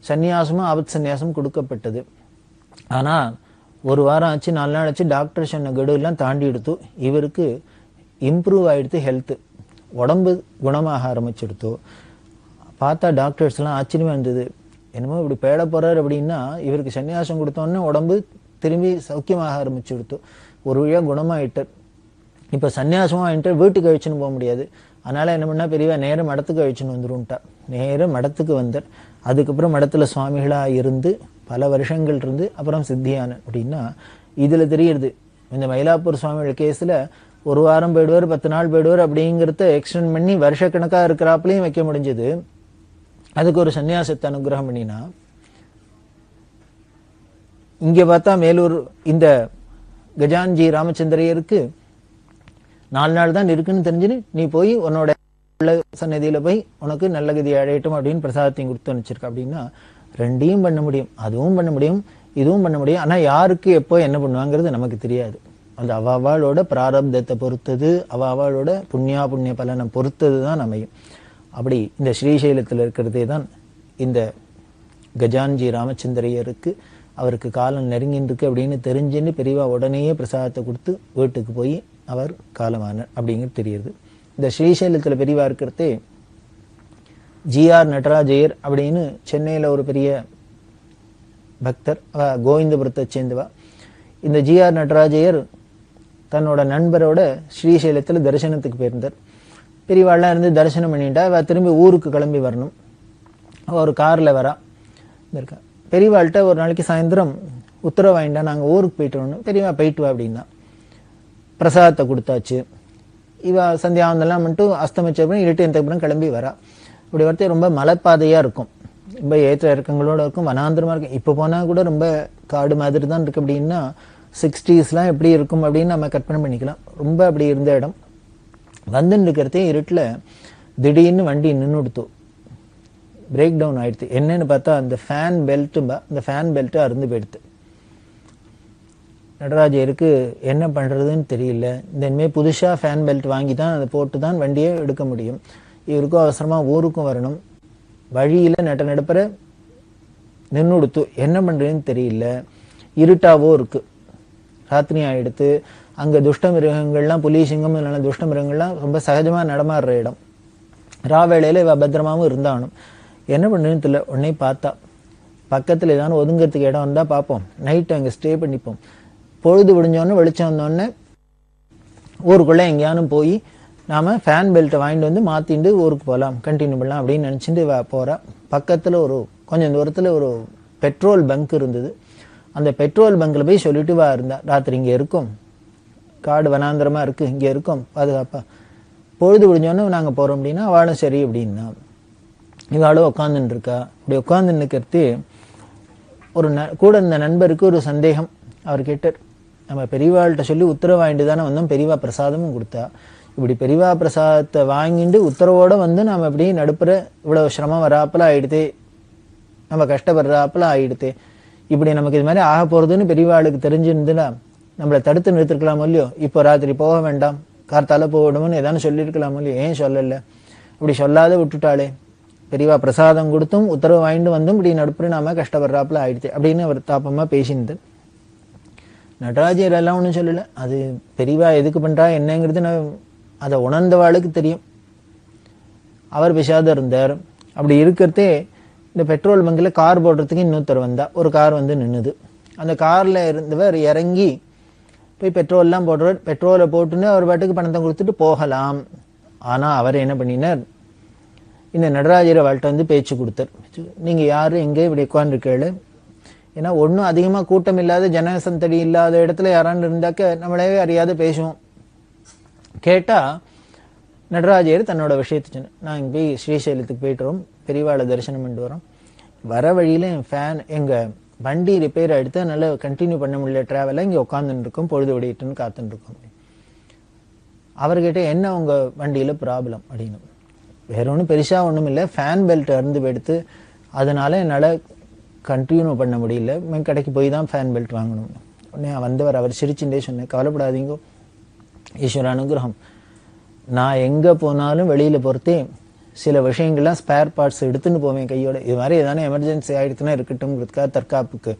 சன்னியாசமும் ஆபத் சன்னியாசம் கொடுக்கப்பட்டது. ஆனா 1 வாரம் ஆச்சு, 4 நாள் ஆச்சு, டாக்டர் சொன்ன கெடு எல்லாம் தாண்டி எடுத்து இவருக்கு இம்ப்ரூவ் ஆயிடுத்து, ஹெல்த் உடம்பு குணமாக ஆரம்பிச்சிடுத்து. பார்த்தா டாக்டர்ஸ் எல்லாம் ஆச்சரியமா இருந்தது, என்னமோ இப்படி பேட போறாரு அப்படின்னா இவருக்கு சன்னியாசம் கொடுத்தோன்னே உடம்பு திரும்பி சௌக்கியமாக ஆரம்பிச்சுடுத்து, ஒரு வழியா குணமாயிட்டார். இப்ப சன்னியாசமா ஆயிட்டு வீட்டுக்கு அழிச்சுன்னு போக முடியாது. அதனால என்ன பண்ணா, பெரியவா நேரம் மடத்துக்கு அழிச்சுன்னு வந்துருன்ட்டா. நேரம் மடத்துக்கு வந்தார். அதுக்கப்புறம் மடத்துல சுவாமிகளா இருந்து பல வருஷங்கள் இருந்து அப்புறம் சித்தியான அப்படின்னா இதுல தெரியுது. இந்த மயிலாப்பூர் சுவாமிகள் கேஸ்ல 1 வாரம் போயிடுவார், 10 நாள் போயிடுவார் அப்படிங்கிறத எக்ஸ்டெண்ட் பண்ணி வருஷக்கணக்கா இருக்கிறாப்புலையும் வைக்க முடிஞ்சது. அதுக்கு ஒரு சன்னியாசத்தை அனுகிரகம் பண்ணினா. இங்க பார்த்தா மேலூர் இந்த கஜான்ஜி ராமச்சந்திரையருக்கு 4 நாள் தான் இருக்குன்னு தெரிஞ்சுன்னு நீ போய் உன்னோட சன்னதியில போய் உனக்கு நல்ல கதி அடையட்டும் அப்படின்னு பிரசாதத்தையும் கொடுத்து அனுப்பிச்சிருக்க அப்படின்னா ரெண்டையும் பண்ண முடியும். அதுவும் பண்ண முடியும், இதுவும் பண்ண முடியும். ஆனா யாருக்கு எப்போ என்ன பண்ணுவாங்கிறது நமக்கு தெரியாது. அந்த அவளோட பிராரப்தத்தை பொறுத்தது, அவளோட புண்ணிய பலனை பொறுத்தது தான் அமையும். அப்படி இந்த ஸ்ரீசைலத்தில் இருக்கிறதே தான் இந்த கஜான்ஜி ராமச்சந்திரையருக்கு அவருக்கு காலம் நெருங்கின்னு இருக்கு அப்படின்னு தெரிஞ்சுன்னு பெரியவா உடனேயே பிரசாதத்தை கொடுத்து வீட்டுக்கு போய் அவர் காலமானார் அப்படிங்கிறது தெரியுது. இந்த ஸ்ரீசைலத்தில் பெரியவா இருக்கிறதே ஜிஆர் நடராஜையர் அப்படின்னு சென்னையில் ஒரு பெரிய பக்தர், கோவிந்தபுரத்தை சேர்ந்தவா. இந்த ஜிஆர் நடராஜையர் தன்னோட நண்பரோட ஸ்ரீசைலத்தில் தரிசனத்துக்கு போயிருந்தார். பெரியவாள்லாம் இருந்து தரிசனம் பண்ணிட்டா அவ திரும்பி ஊருக்கு கிளம்பி வரணும். அவள் ஒரு காரில் வரா இருக்கா. பெரியவாள்கிட்ட ஒரு நாளைக்கு சாயந்தரம் உத்தரவு வாங்கிட்டா நாங்கள் ஊருக்கு போயிட்டு வரணும். பெரியவா போயிட்டு வா அப்படின்னா பிரசாதத்தை கொடுத்தாச்சு. இவ சந்தியாவந்தெல்லாம் மட்டும் அஸ்தமிச்சப்பறம் இருட்டு அப்புறம் கிளம்பி வரா. இப்படி வரத்தே ரொம்ப மலைப்பாதையாக இருக்கும், ரொம்ப ஏற்ற இறக்கங்களோட இருக்கும், வனாந்திரமாக இருக்கும். இப்போ போனால் கூட ரொம்ப காடு மாதிரி தான் இருக்குது. அப்படின்னா 60ஸ்லாம் எப்படி இருக்கும் அப்படின்னு நம்ம கற்பனை பண்ணிக்கலாம். ரொம்ப அப்படி இருந்த இடம். வந்துன்னு இருக்கிறதே இருட்டில் திடீர்னு வண்டி நின்று கொடுத்தோம், பிரேக் டவுன் ஆயிடுச்சு. என்னன்னு பார்த்தா அந்த ஃபேன் பெல்ட்டு அருந்து போயிடுது. நடராஜருக்கு என்ன பண்ணுறதுன்னு தெரியல. இனிமேல் புதுசாக ஃபேன் பெல்ட் வாங்கி தான் அதை போட்டு தான் வண்டியை எடுக்க முடியும். இவருக்கும் அவசரமாக ஊருக்கும் வரணும். வழியில் நடுப்புற நின்று கொடுத்து என்ன பண்ணுறதுன்னு தெரியல. இருட்டாவோ இருக்கு, ராத்திரி ஆகிடுத்து. அங்கே துஷ்ட மிருகங்கள்லாம், புலி சிங்கம் இல்லைன்னா துஷ்ட மிருகங்கள்லாம் ரொம்ப சகஜமாக நடமாடுற இடம். ராவேளையில் இவ பத்திரமாவும் இருந்தாகணும். என்ன பண்ணுறதுன்னு தெரியல. உடனே பார்த்தா பக்கத்தில் ஏதாவது ஒதுங்கிறதுக்கு இடம் வந்தால் பார்ப்போம், நைட்டு அங்கே ஸ்டே பண்ணிப்போம். பொழுது விடிஞ்சோன்னு வெளிச்சம் வந்தோடனே ஊருக்குள்ளே எங்கேயானும் போய் நாம் ஃபேன் பெல்ட்டை வாங்கிட்டு வந்து மாற்றிட்டு ஊருக்கு போகலாம், கண்டினியூ பண்ணலாம் அப்படின்னு நினச்சிட்டு போகிறா. பக்கத்தில் ஒரு கொஞ்சம் தூரத்தில் ஒரு பெட்ரோல் பங்க் இருந்தது. அந்த பெட்ரோல் பங்கில் போய் சொல்லிட்டு இருந்தா, ராத்திரி இங்கே இருக்கும், காடு வனாந்திரமாக இருக்குது, இங்கே இருக்கும் பாதுகாப்பா, பொழுது விடிஞ்சோன்னு நாங்கள் போகிறோம் அப்படின்னா அவளும் சரி அப்படின்னா. இவாளும் உட்காந்துன்னு இருக்கா. இப்படி உட்காந்துன்னு இருக்கிறது ஒரு கூட இந்த நண்பருக்கு ஒரு சந்தேகம். அவர் கேட்டார், நம்ம பெரியவாள்கிட்ட சொல்லி உத்தரவு வாங்கிட்டு தானே வந்தோம், பெரியவா பிரசாதமும் கொடுத்தா, இப்படி பெரியவா பிரசாதத்தை வாங்கிட்டு உத்தரவோடு வந்து நம்ம எப்படி நடுப்புற இவ்வளோ சிரமம் வராப்பில் ஆகிடுதே, நம்ம கஷ்டப்படுறாப்பில் ஆகிடுதே, இப்படி நமக்கு இது மாதிரி ஆக போகிறதுன்னு பெரியவாளுக்கு தெரிஞ்சிருந்துன்னா நம்மளை தடுத்து நிறுத்திருக்கலாமோ இல்லையோ. இப்போ ராத்திரி போக வேண்டாம், கார்த்தால போகணும்னு ஏதானு சொல்லியிருக்கலாமோ இல்லையோ, ஏன் சொல்லலை? அப்படி சொல்லாத விட்டுட்டாளே, பெரியவா பிரசாதம் கொடுத்தும் உத்தரவு வாங்கிட்டு வந்தும் இப்படி நடுப்புற நாம கஷ்டப்படுறாப்புல ஆயிடுச்சு அப்படின்னு அவர் தாப்பமாக பேசினது. நடராஜர் எல்லாம் ஒன்றும் சொல்லலை. அது பெரியவா எதுக்கு பண்ணுறா என்னங்கிறது அதை உணர்ந்தவாளுக்கு தெரியும். அவர் விஷாத இருந்தார். அப்படி இருக்கிறதே இந்த பெட்ரோல் பங்கில் கார் போடுறதுக்கு இன்னொருத்தர் வந்தா. ஒரு கார் வந்து நின்றுது. அந்த காரில் இருந்தவர் இறங்கி போய் பெட்ரோல்லாம் போடுறார். பெட்ரோலை போட்டுன்னு அவர் பாட்டுக்கு பணத்தை கொடுத்துட்டு போகலாம். ஆனால் அவர் என்ன பண்ணினார், இந்த நடராஜரை வாழ்கிட்ட வந்து பேச்சு கொடுத்தார். நீங்கள் யார், எங்கே இப்படி உட்காந்துருக்கேள்? ஏன்னா ஒன்றும் அதிகமாக கூட்டம் இல்லாத ஜனசந்தடி இல்லாத இடத்துல யாரான்னு இருந்தாக்க நம்மளே அறியாத பேசுவோம். கேட்டால் நடராஜர் தன்னோட விஷயத்தை சொன்னேன், நான் இங்கே போய் ஸ்ரீசைலத்துக்கு போய்ட்டு வரோம், பெரியவாளை தரிசனம் பண்ணிட்டு வரோம், வர வழியில் என் ஃபேன் எங்கள் வண்டி ரிப்பேர் ஆகிடுத்து, அதனால் கண்டினியூ பண்ண முடியல ட்ராவலை, இங்கே உட்காந்துன்னு இருக்கோம், பொழுது விடிட்டுன்னு காத்துன்னு இருக்கோம். அவர்கிட்ட என்ன உங்கள் வண்டியில் ப்ராப்ளம் அப்படின்னு. வேற ஒன்றும் பெருசாக ஒன்றும் இல்லை, ஃபேன் பெல்ட் அறுந்து போயிடுத்து, அதனால என்னால் கண்டினியூ பண்ண முடியல, கடைக்கு போய் தான் ஃபேன் பெல்ட் வாங்கணும். உடனே வந்தவர் அவர் சிரிச்சுட்டே சொன்னேன், கவலைப்படாதீங்கோ, ஈஸ்வர அனுகிரகம், நான் எங்கே போனாலும் வெளியில் பொறுத்தே சில விஷயங்கள்லாம் ஸ்பேர் பார்ட்ஸ் எடுத்துன்னு போவேன் கையோட. இது மாதிரி எதானே எமர்ஜென்சி ஆகிடுச்சுன்னா இருக்கட்டும்ங்கிறதுக்காக தற்காப்புக்கு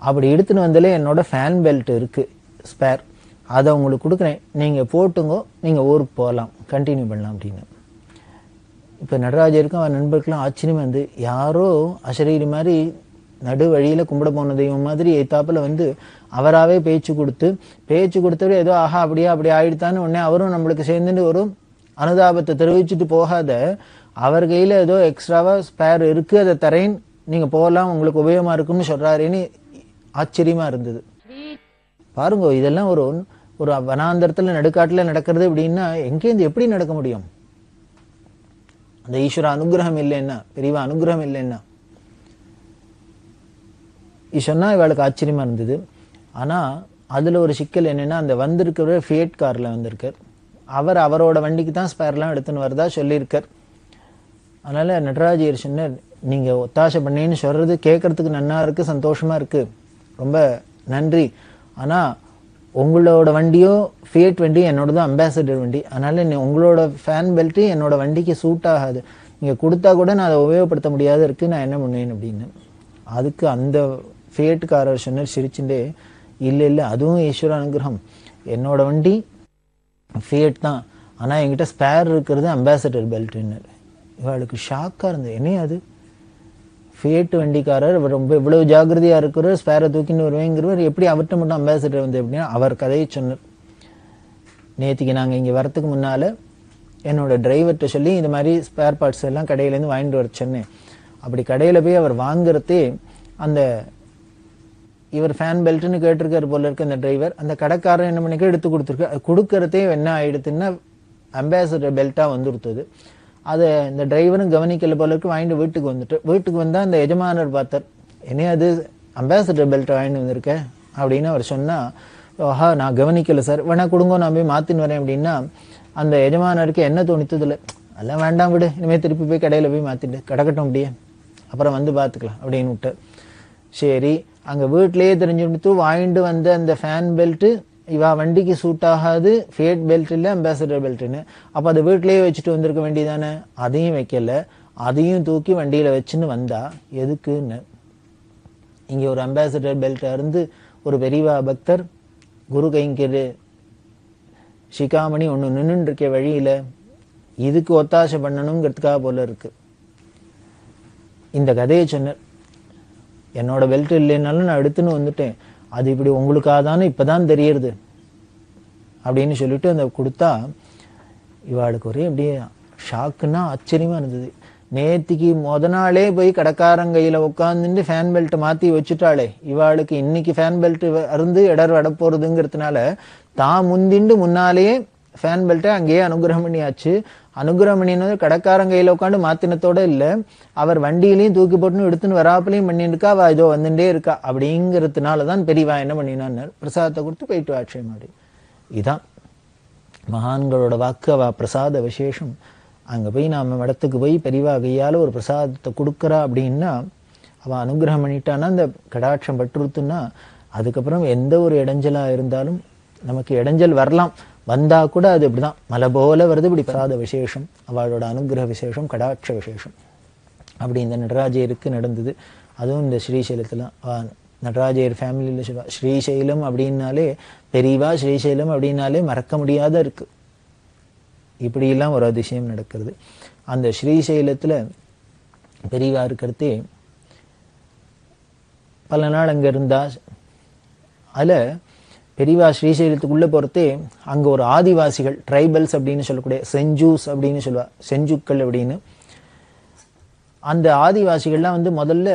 அப்படி எடுத்துன்னு வந்தாலே என்னோட ஃபேன் பெல்ட் இருக்குது ஸ்பேர், அதை உங்களுக்கு கொடுக்குறேன், நீங்கள் போட்டுங்கோ, நீங்கள் ஊருக்கு போகலாம், கண்டினியூ பண்ணலாம் அப்படின்னு. இப்போ நடராஜருக்கும் அவன் நண்பருக்கெல்லாம் ஆச்சரியமாக வந்து, யாரோ அசரீரி மாதிரி நடு வழியில் கும்பிட போன தெய்வம் மாதிரி எத்தாப்பில் வந்து அவராகவே பேச்சு கொடுத்தவர் ஏதோ ஆஹா அப்படியா அப்படி ஆயிடுத்தான்னு உடனே அவரும் நம்மளுக்கு சேர்ந்துட்டு ஒரு அனுதாபத்தை தெரிவிச்சுட்டு போகாத, அவர் கையில் ஏதோ எக்ஸ்ட்ராவாக ஸ்பேர் இருக்குது, அதை தரேன், நீங்கள் போகலாம், உங்களுக்கு உபயோகமாக இருக்குன்னு சொல்கிறாருன்னு ஆச்சரியமாக இருந்தது. பாருங்க, இதெல்லாம் ஒரு ஒரு வனாந்தரத்தில் நடுக்காட்டில் நடக்கிறது அப்படின்னா எங்கேருந்து எப்படி நடக்க முடியும்? அந்த ஈஸ்வர அனுகிரகம் இல்லைன்னா, பெரியவா அனுகிரகம் இல்லைன்னா. சொன்னா இவளுக்கு ஆச்சரியமா இருந்தது. ஆனா அதுல ஒரு சிக்கல் என்னன்னா, அந்த வந்திருக்கிற ஃபியட் கார்ல வந்திருக்கார். அவர் அவரோட வண்டிக்கு தான் ஸ்பேர்லாம் எடுத்துன்னு வரதா சொல்லியிருக்கார். அதனால நடராஜர் சொன்னார், நீங்க ஒத்தாசை பண்ணேன்னு சொல்றது கேட்கறதுக்கு நன்னா இருக்கு, சந்தோஷமா இருக்கு, ரொம்ப நன்றி. ஆனா உங்களோட வண்டியோ ஃபியட் வண்டி என்னோடது அம்பாசடர் வண்டி, அதனால உங்களோட ஃபேன் பெல்ட்டு என்னோட வண்டிக்கு சூட் ஆகாது, நீங்க கொடுத்தா கூட நான் அதை உபயோகப்படுத்த முடியாத இருக்கு, நான் என்ன பண்ணுவேன் அப்படின்னு. அதுக்கு அந்த ஃபியட்காரர் சொன்னார் சிரிச்சுட்டே, இல்லை இல்லை அதுவும் ஈஸ்வர அனுகிரகம், என்னோட வண்டி ஃபியட் தான், ஆனா என்கிட்ட ஸ்பேர் இருக்கிறது அம்பாசடர் பெல்ட்ன்னு. இவளுக்கு ஷாக்கா இருந்தது, என்ன அது ஃபியட் வண்டிக்காரர் ரொம்ப இவ்வளவு ஜாகிரதையா இருக்கிறவர், ஸ்பேரை தூக்கின்னு வருவேங்கிறவர், எப்படி அவர்கிட்ட மட்டும் அம்பாசடர் வந்து எப்படின்னா அவர் கதையை சொன்னார். நேற்றுக்கு நாங்கள் இங்கே வரத்துக்கு முன்னால என்னோட டிரைவர்கிட்ட சொல்லி இந்த மாதிரி ஸ்பேர் பார்ட்ஸ் எல்லாம் கடையிலேருந்து வாங்கிட்டு வர சொன்னேன். அப்படி கடையில் போய் அவர் வாங்குறதே அந்த இவர் ஃபேன் பெல்ட்னு கேட்டிருக்காரு போல இருக்கு அந்த டிரைவர், அந்த கடைக்காரன் என்ன பண்ணிக்க எடுத்து கொடுத்துருக்காரு. கொடுக்கறதே என்ன ஆயிடுதுன்னா அம்பாசடர் பெல்ட்டா வந்துருத்தது. அதை இந்த டிரைவரும் கவனிக்கல போல இருக்கு, வாங்கிட்டு வீட்டுக்கு வந்துட்டு, வீட்டுக்கு வந்தா அந்த எஜமானர் பார்த்தார், என்ன அது அம்பாசடர் பெல்ட் வாங்கிட்டு வந்திருக்க அப்படின்னு அவர் சொன்னா, ஆஹா நான் கவனிக்கல சார், வேணா கொடுங்க நான் போய் மாத்தின்னு வரேன் அப்படின்னா, அந்த எஜமானருக்கு என்ன தோணித்தது இல்லை, அதெல்லாம் வேண்டாம் விடு, இனிமேல் திருப்பி போய் கடையில போய் மாத்திட்டு கிடக்கட்டும் அப்படியே, அப்புறம் வந்து பார்த்துக்கலாம் அப்படின்னு விட்டார். சரி, அங்க வீட்லயே தெரிஞ்சுட்டு வாங்கிட்டு வந்த அந்த ஃபேன் பெல்ட் இவா வண்டிக்கு சூட் ஆகாது, ஃபியட் பெல்ட் இல்லை அம்பாசடர் பெல்ட்னு, அப்ப அதை வீட்லயே வச்சுட்டு வந்திருக்க வேண்டியதானே, அதையும் வைக்கல, அதையும் தூக்கி வண்டியில வச்சுன்னு வந்தா எதுக்குன்னு. இங்க ஒரு அம்பாசடர் பெல்ட் இருந்து ஒரு பெரியவா பக்தர் குரு கைங்கரு சிகாமணி ஒண்ணு நின்று இருக்க வழியில இதுக்கு ஒத்தாசை பண்ணணுங்கிறதுக்காக போல இருக்கு. இந்த கதையை சொன்னார், என்னோட பெல்ட் இல்லைன்னாலும் நான் எடுத்துன்னு வந்துட்டேன், அது இப்படி உங்களுக்காதானு இப்பதான் தெரியறது அப்படின்னு சொல்லிட்டு அந்த கொடுத்தா இவாளுக்கு ஒரே அப்படியே ஷாக்குன்னா ஆச்சரியமா இருந்தது. நேத்திக்கு முத நாளே போய் கடைக்காரங்கையில உட்காந்துட்டு ஃபேன் பெல்ட் மாத்தி வச்சுட்டாளே, இவாளுக்கு இன்னைக்கு ஃபேன் பெல்ட் அருந்து இடர் வட போறதுங்கிறதுனால தான் முந்திண்டு முன்னாலேயே ஃபேன் பெல்ட்டை அங்கேயே அனுகிரகம் பண்ணியாச்சு. அனுகிரகம் பண்ணினது கடைக்காரங்கையில உட்காந்து மாத்தினத்தோட இல்ல, அவர் வண்டியிலையும் தூக்கி போட்டுன்னு எடுத்துன்னு வராப்பிலையும் பண்ணிட்டு இருக்கா, அவ இதோ வந்துட்டே இருக்கா. அப்படிங்கிறதுனாலதான் பெரியவா என்ன பண்ணினான்னு பிரசாதத்தை கொடுத்து போயிட்டு ஆட்சியம் மாதிரி. இதான் மகான்களோட வாக்கு, அவ பிரசாத விசேஷம். அங்க போய் நாம இடத்துக்கு போய் பெரியவா கையால ஒரு பிரசாதத்தை கொடுக்கறா அப்படின்னா, அவ அனுகிரகம் பண்ணிட்டான்னா அந்த கடாட்சம் பட்டுருத்துன்னா, அதுக்கப்புறம் எந்த ஒரு இடைஞ்சலா இருந்தாலும் நமக்கு இடைஞ்சல் வரலாம், வந்தா கூட அது இப்படிதான் மலை போல வருது. இப்படி பிரசாத விசேஷம், அவளோட அனுகிரக விசேஷம், கடாட்ச விசேஷம். அப்படி இந்த நடராஜருக்கு நடந்தது. அதுவும் இந்த ஸ்ரீசைலத்துல நடராஜர் ஃபேமிலியில சொல்லுவா, ஸ்ரீசைலம் அப்படின்னாலே பெரியவா, ஸ்ரீசைலம் அப்படின்னாலே மறக்க முடியாத இருக்கு. இப்படி எல்லாம் ஒரு அதிசயம் நடக்கிறது. அந்த ஸ்ரீசைலத்துல பெரியவா இருக்கிறதே பல நாள் அங்க இருந்தா. அதுல பெரியவா ஸ்ரீசைலத்துக்குள்ள போறதே அங்க ஒரு ஆதிவாசிகள், ட்ரைபல்ஸ் அப்படின்னு சொல்லக்கூடிய, செஞ்சூஸ் அப்படின்னு சொல்லுவா, செஞ்சுக்கள் அப்படின்னு. அந்த ஆதிவாசிகள்லாம் முதல்ல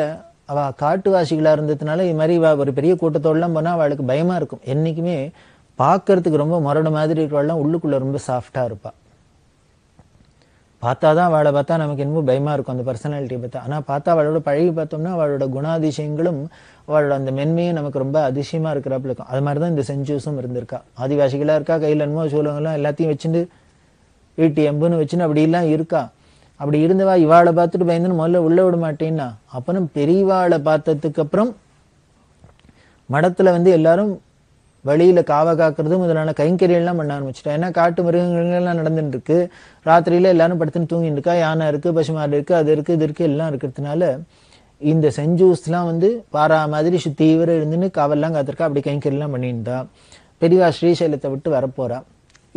அவ காட்டுவாசிகளா இருந்ததுனால இது மாதிரி ஒரு பெரிய கூட்டத்தோடலாம் போனா அவளுக்கு பயமா இருக்கும். என்னைக்குமே பார்க்கறதுக்கு ரொம்ப மொரடு மாதிரி இருக்கிறவெல்லாம் உள்ளுக்குள்ள ரொம்ப சாஃப்டா இருப்பா. பார்த்தாதான் அவளை பார்த்தா நமக்கு என்னமோ பயமா இருக்கும் அந்த பர்சனாலிட்டியை பார்த்தா. ஆனா பார்த்தா அவளோட பழகி பார்த்தோம்னா அவளோட குணாதிசயங்களும் அவளோட அந்த மென்மையும் நமக்கு ரொம்ப அதிசயமா இருக்கிறாப்புல இருக்கும். அது மாதிரிதான் இந்த செஞ்சூஸும் இருந்திருக்கா. ஆதிவாசிகளா இருக்கா, கையில் என்னமோ சூழங்கெல்லாம் எல்லாத்தையும் வச்சுட்டு ஈட்டி எம்புன்னு வச்சுன்னு அப்படி எல்லாம் இருக்கா. அப்படி இருந்தவா இவாளை பார்த்துட்டு பயந்துன்னு முதல்ல உள்ள விட மாட்டேன்னா, அப்புறம் பெரியவாளை பார்த்ததுக்கு அப்புறம் மடத்துல எல்லாரும் வழியில காவ காக்குறது முதலான கைங்கரியெல்லாம் பண்ண ஆரம்பிச்சுட்டா. ஏன்னா காட்டு மிருகங்கள்லாம் நடந்துட்டு இருக்கு, ராத்திரியில எல்லாரும் படுத்துன்னு தூங்கிட்டு இருக்கா, யானை இருக்கு, பசுமாடு இருக்கு, அது இருக்கு, இது இருக்கு, எல்லாம் இருக்கிறதுனால இந்த செஞ்சூஸ்லாம் பாரா மாதிரி தீவிர இருந்துன்னு காவல்லாம் காத்திருக்கா. அப்படி கைங்கரியெல்லாம் பண்ணியிருந்தா. பெரியவா ஸ்ரீசைலத்தை விட்டு வரப்போறா.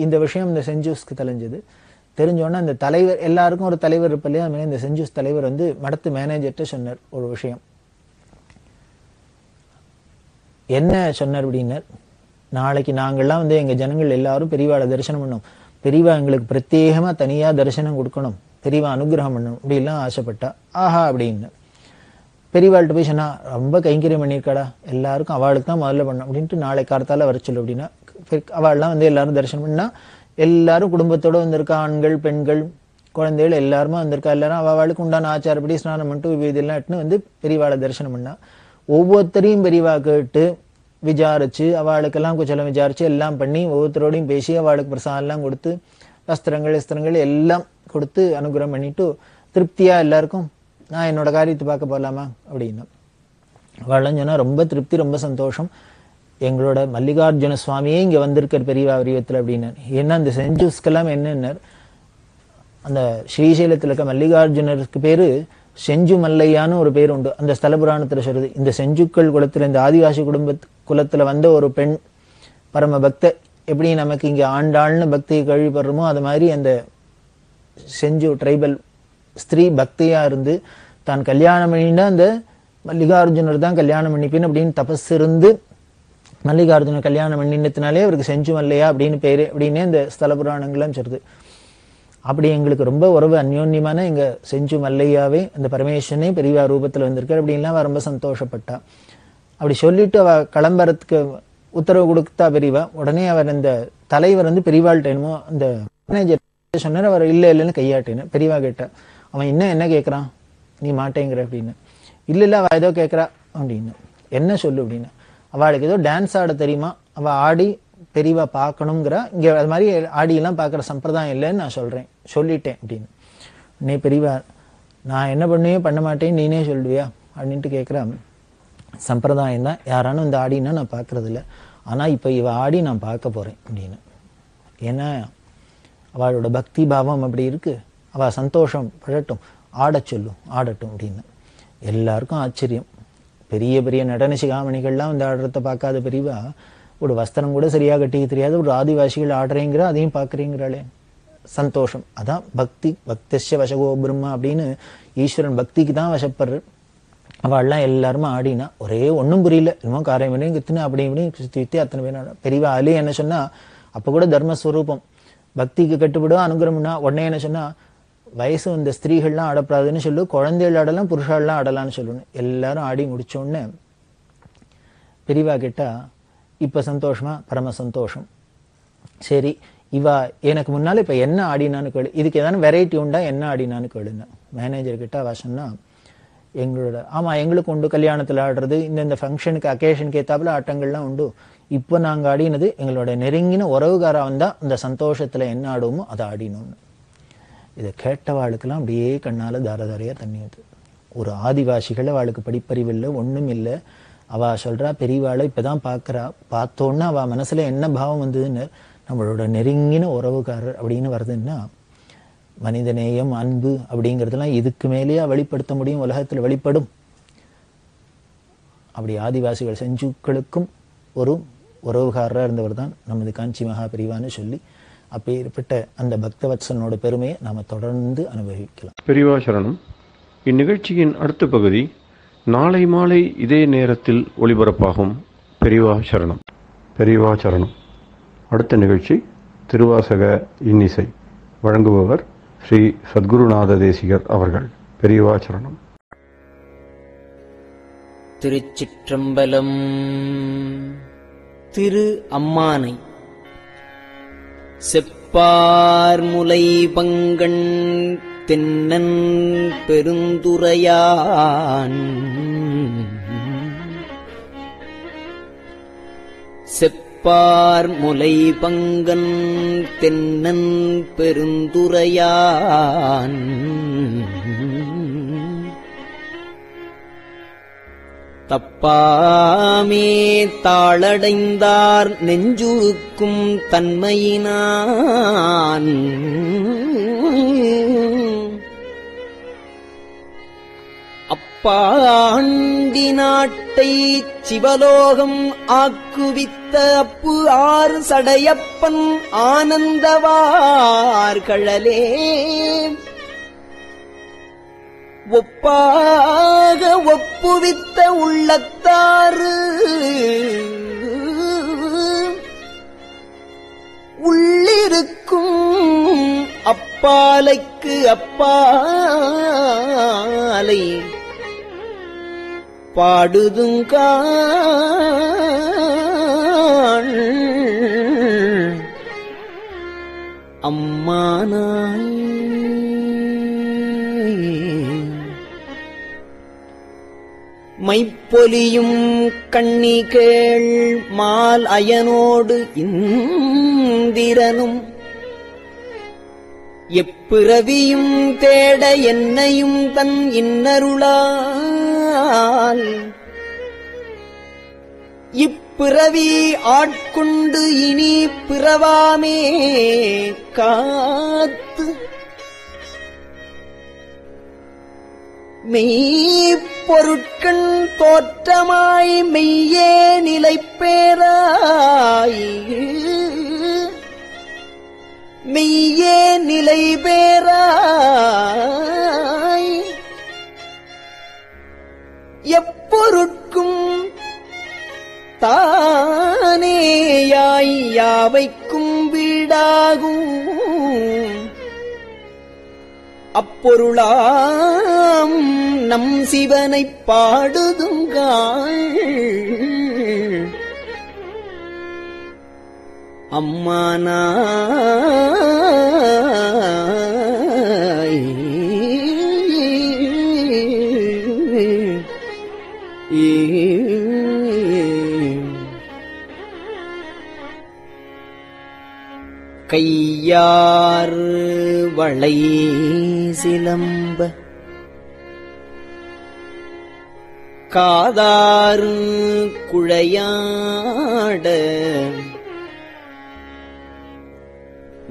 இந்த விஷயம் இந்த செஞ்சூஸ்க்கு தெரிஞ்சது. தெரிஞ்சோன்னா இந்த தலைவர், எல்லாருக்கும் ஒரு தலைவர் இருப்பலையா, இந்த செஞ்சூஸ் தலைவர் மடத்து மேனேஜர்கிட்ட சொன்னார் ஒரு விஷயம். என்ன சொன்னார் அப்படின்னார், நாளைக்கு நாங்கள்லாம் எங்க ஜனங்கள் எல்லாரும் பெரியவாளை தரிசனம் பண்ணோம், பெரியவா எங்களுக்கு பிரத்யேகமா தனியா தரிசனம் கொடுக்கணும், பெரியவா அனுகிரகம் பண்ணணும் அப்படி எல்லாம் ஆசைப்பட்டா. ஆஹா அப்படின்னு பெரியவாள்கிட்ட போய் சொன்னா, ரொம்ப கைங்கரியம் பண்ணியிருக்காடா, எல்லாருக்கும் அவளுக்கு தான் முதல்ல பண்ணணும் அப்படின்ட்டு நாளை காலத்தால வர சொல்லு அப்படின்னா, அவள்லாம் எல்லாரும் தரிசனம் பண்ணா. எல்லாரும் குடும்பத்தோட வந்திருக்கா, ஆண்கள் பெண்கள் குழந்தைகள் எல்லாருமே வந்திருக்கா. எல்லாரும் அவளுக்கு உண்டான ஆச்சாரப்படி ஸ்நானம் பண்ணிட்டு இதெல்லாம் பெரியவாளை தரிசனம் பண்ணா. ஒவ்வொருத்தரையும் பெரியவா கேட்டு விசாரிச்சு அவளுக்கெல்லாம் குச்சலம் விசாரிச்சு எல்லாம் பண்ணி ஒவ்வொருத்தரோடையும் பேசி அவளுக்கு பிரசாதம் எல்லாம் கொடுத்து வஸ்திரங்கள் எல்லாம் கொடுத்து அனுகிரகம் பண்ணிட்டு திருப்தியா எல்லாருக்கும் நான் என்னோட காரியத்தை பார்க்க போகலாமா அப்படின்னா அவள்லாம் சொன்னா ரொம்ப திருப்தி, ரொம்ப சந்தோஷம். எங்களோட மல்லிகார்ஜுன சுவாமியே இங்க வந்திருக்கிற பெரியவா வடிவத்தில் அப்படின்னார். ஏன்னா அந்த செஞ்சுஸ்கெல்லாம் என்னன்னார், அந்த ஸ்ரீசைலத்தில் இருக்க மல்லிகார்ஜுனருக்கு பேரு செஞ்சு மல்லையான்னு ஒரு பேர் உண்டு. அந்த ஸ்தல புராணத்துல சொல்றது, இந்த செஞ்சுக்கள் குலத்துல இந்த ஆதிவாசி குலத்துல வந்த ஒரு பெண் பரம பக்த எப்படி நமக்கு இங்க ஆண்டாள்னு பக்தியை கழிப்படுறோமோ அது மாதிரி அந்த செஞ்சு ட்ரைபல் ஸ்திரீ பக்தியா இருந்து தான் கல்யாணம் பண்ணினா அந்த மல்லிகார்ஜுனர் தான் கல்யாணம் பண்ணிப்பேன் அப்படின்னு தபஸ் இருந்து மல்லிகார்ஜுனர் கல்யாணம் பண்ணினதுனாலே அவருக்கு செஞ்சு மல்லையா அப்படின்னு பேரு அப்படின்னு இந்த ஸ்தல புராணங்கள்லாம் சொல்றது. அப்படி எங்களுக்கு ரொம்ப உறவு அந்யோன்யமான எங்க செஞ்சு மல்லையாவே அந்த பரமேஸ்வரனே பெரியவா ரூபத்துல வந்திருக்காரு அப்படின்லாம் அவ ரொம்ப சந்தோஷப்பட்டா. அப்படி சொல்லிட்டு அவ கிளம்புறதுக்கு உத்தரவு கொடுத்தா பெரியவா. உடனே அவர் அந்த தலைவர் வந்து பெரியவாள்கிட்ட என்னமோ அந்த மேனேஜர் சொன்னார். அவர் இல்லைன்னு கையாட்டின்னு பெரியவா கேட்டா. அவன் என்ன கேட்கறான், நீ மாட்டேங்கிற அப்படின்னு. இல்ல அவ ஏதோ கேட்கறா அப்படின்னு. என்ன சொல்லு அப்படின்னு. அவளுக்கு ஏதோ டான்ஸ் ஆட தெரியுமா, அவ ஆடி பெரியவா பார்க்கணுங்கிற, இங்க அது மாதிரி ஆடியெல்லாம் பார்க்குற சம்பிரதாயம் இல்லைன்னு நான் சொல்லிட்டேன் அப்படின்னு. நீ பெரியவா நான் என்ன பண்ணுவேன் பண்ண மாட்டேன் நீனே சொல்லுவியா அப்படின்ட்டு கேட்குறான். சம்பிரதாயம் தான், யாரானும் இந்த ஆடினா நான் பார்க்கறது இல்லை, ஆனா இப்போ இவ ஆடி நான் பார்க்க போறேன் அப்படின்னு. ஏன்னா அவளோட பக்தி பாவம் அப்படி இருக்கு. அவ சந்தோஷம் படட்டும், ஆடட்டும் அப்படின்னு. எல்லாருக்கும் ஆச்சரியம். பெரிய பெரிய நடன சிகாமணிகள்லாம் வந்து ஆடுறத பார்க்காத பெரியவா ஒரு வஸ்திரம் கூட சரியா கட்டிக்க தெரியாது ஒரு ஆதிவாசிகள் ஆடுறேங்கிற, அதையும் பார்க்குறீங்கிறாளே சந்தோஷம். அதான் பக்தி. பக்திஸ்ய வசகோ பிரம்மா அப்படின்னு ஈஸ்வரன் பக்திக்கு தான் வசப்படுற. அவள்லாம் எல்லாருமே ஆடினா ஒரே ஒன்றும் புரியல, இன்னும் காரியம் வரையும் கித்துன்னு அப்படி இப்படின்னு சுற்றி அத்தனை பேர் பெரியவா அலி என்ன சொன்னா, அப்போ கூட தர்மஸ்வரூபம் பக்திக்கு கட்டுப்படும் அனுகிரகம்னா உடனே என்ன சொன்னா, வயசு இந்த ஸ்திரீகள்லாம் ஆடப்படாதுன்னு சொல்லு, குழந்தைகள் ஆடலாம் புருஷாலாம் ஆடலாம்னு சொல்லணும். எல்லாரும் ஆடி முடிச்ச உடனே பெரியவா கேட்டா, இப்ப சந்தோஷமா, பரம சந்தோஷம். சரி இவா எனக்கு முன்னால இப்ப என்ன ஆடினான்னு கேளு, இதுக்கு ஏதாவது வெரைட்டி உண்டா, என்ன ஆடினான்னு கேளுன்னு மேனேஜர் கிட்ட அவ சொன்னா, எங்களுக்கு உண்டு கல்யாணத்துல ஆடுறது, இந்த ஃபங்க்ஷனுக்கு அக்கேஷனுக்கு ஏத்தாப்புல ஆட்டங்கள்லாம் உண்டு. இப்போ நாங்க ஆடினது எங்களோட நெருங்கின உறவுகாரா வந்தா அந்த சந்தோஷத்துல என்ன ஆடுவோமோ அதை ஆடினோம்னு. இதை கேட்டவாளுக்கெல்லாம் அப்படியே கண்ணால தாரதாரையா தண்ணியது. ஒரு ஆதிவாசிகள் அவளுக்கு படிப்பறிவு இல்லை, ஒண்ணும் இல்லை. அவ சொல்றா, பெரியவாளை இப்பதான் பாக்குறா, பார்த்தோன்னா அவ மனசுல என்ன பாவம் வந்ததுன்னு, நம்மளோட நெருங்கின உறவுகாரர் அப்படின்னு வருதுன்னா, மனிதநேயம் அன்பு அப்படிங்கிறதுலாம் இதுக்கு மேலேயே வெளிப்படுத்த முடியும், உலகத்துல வெளிப்படும். அப்படி ஆதிவாசிகள் செஞ்சுக்களுக்கும் ஒரு உறவுகாரராக இருந்தவர் தான் நமது காஞ்சி மகா பெரியவான்னு சொல்லி, அப்பேற்பட்ட அந்த பக்தவத்சனோட பெருமையை நாம தொடர்ந்து அனுபவிக்கலாம். பெரியவா சரணம். இந்நிகழ்ச்சியின் அடுத்த பகுதி நாளை மாலை இதே நேரத்தில் ஒளிபரப்பாகும். பெரியவா சரணம். பெரியவா சரணம். அடுத்த நிகழ்ச்சி திருவாசக இன்னிசை. வழங்குபவர் ஸ்ரீ சத்குருநாத தேசிகர் அவர்கள். பெரியவா சரணம். திருச்சிற்றம்பலம். திரு அம்மானை செப்பார் முலை பங்கண் தென்னன் பெருந்துரையான் செப்பார் முலை பங்கன் தென்னன் பெருந்துரையான் தப்பாமே தாளடைந்தார் நெஞ்சுருக்கும் தன்மையினான் அப்பாண்டி நாட்டை சிவலோகம் ஆக்குவித்த அப்பு ஆறு சடையப்பன் ஆனந்தவார் கழலே ஒப்பாக ஒப்புவித்த உள்ளத்தாறு உள்ளிருக்கும் அப்பாலைக்கு அப்பாலை பாடுதுங்காள் அம்மானாய் மைப்பொலியும் கண்ணிகேள் மால் அயனோடு இந்திரனும் எப்பிறவியும் தேட என்னையும் தன் இன்னருளால் இப்பிறவி ஆட்கொண்டு இனி பிறவாமே காத்து மெய்ப்பொருட்கண் தோற்றமாய் மெய்யே நிலைப்பேராய் மெய்யே நிலை பேராய் எப்பொருட்கும் தானேயாய் யாவைக்கும் வீடாகும் அப்பொருளாம் நம் சிவனைப் பாடுதுங்காள் அம்மானாய் கையார் வளை சிலம்ப காதாறு குழையாட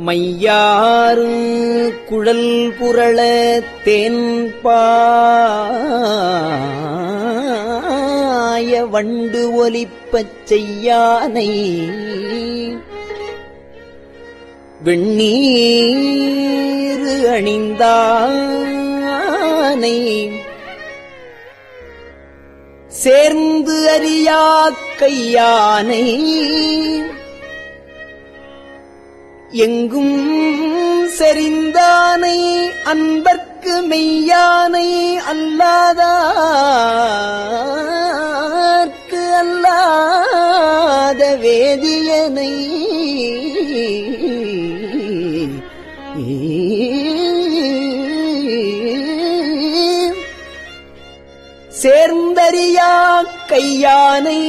மையாறு குழல் புரள தேன்பாய வண்டு ஒலிப்பச் செய்யானை வெண்ணீரு அணிந்தானை சேர்ந்து அறியா கையானை எங்கும் செறிந்தானை அன்பர்க்கு மெய்யானை அல்லாதார்க்கு அல்லாத வேதியனை சேர்ந்தறியா கையானை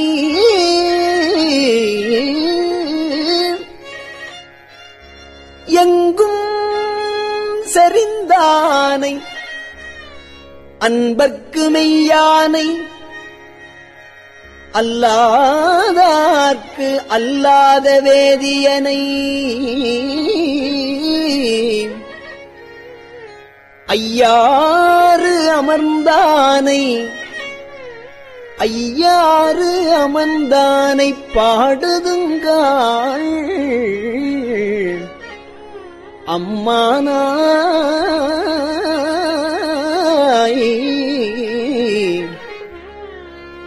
எங்கும் செறிந்தானை அன்பர்க்கு மெய்யானை அல்லாதார்க்கு அல்லாத வேதியனை ஐயாறு அமர்ந்தானை ஐயாறு அமர்ந்தானை பாடுதுங்காள் அம்மானாய்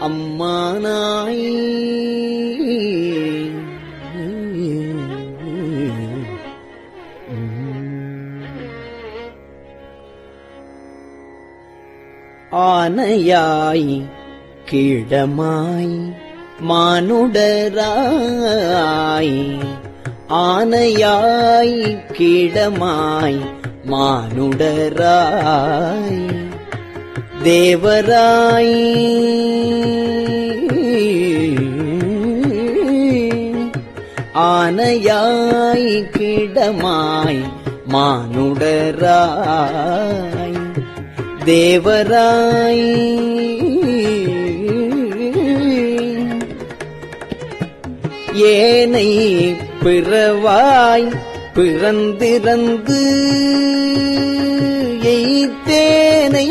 அம்மானாய் ஆனையாய் கீழமாய் மானுடராய் ஆனையாய் கீழமாய் மானுடராய் தேவராய் ஆனையாய் கீழமாய் மானுடராய் தேவராய் ஏனை பிறவாய் பிறந்திறந்து எய்தேனை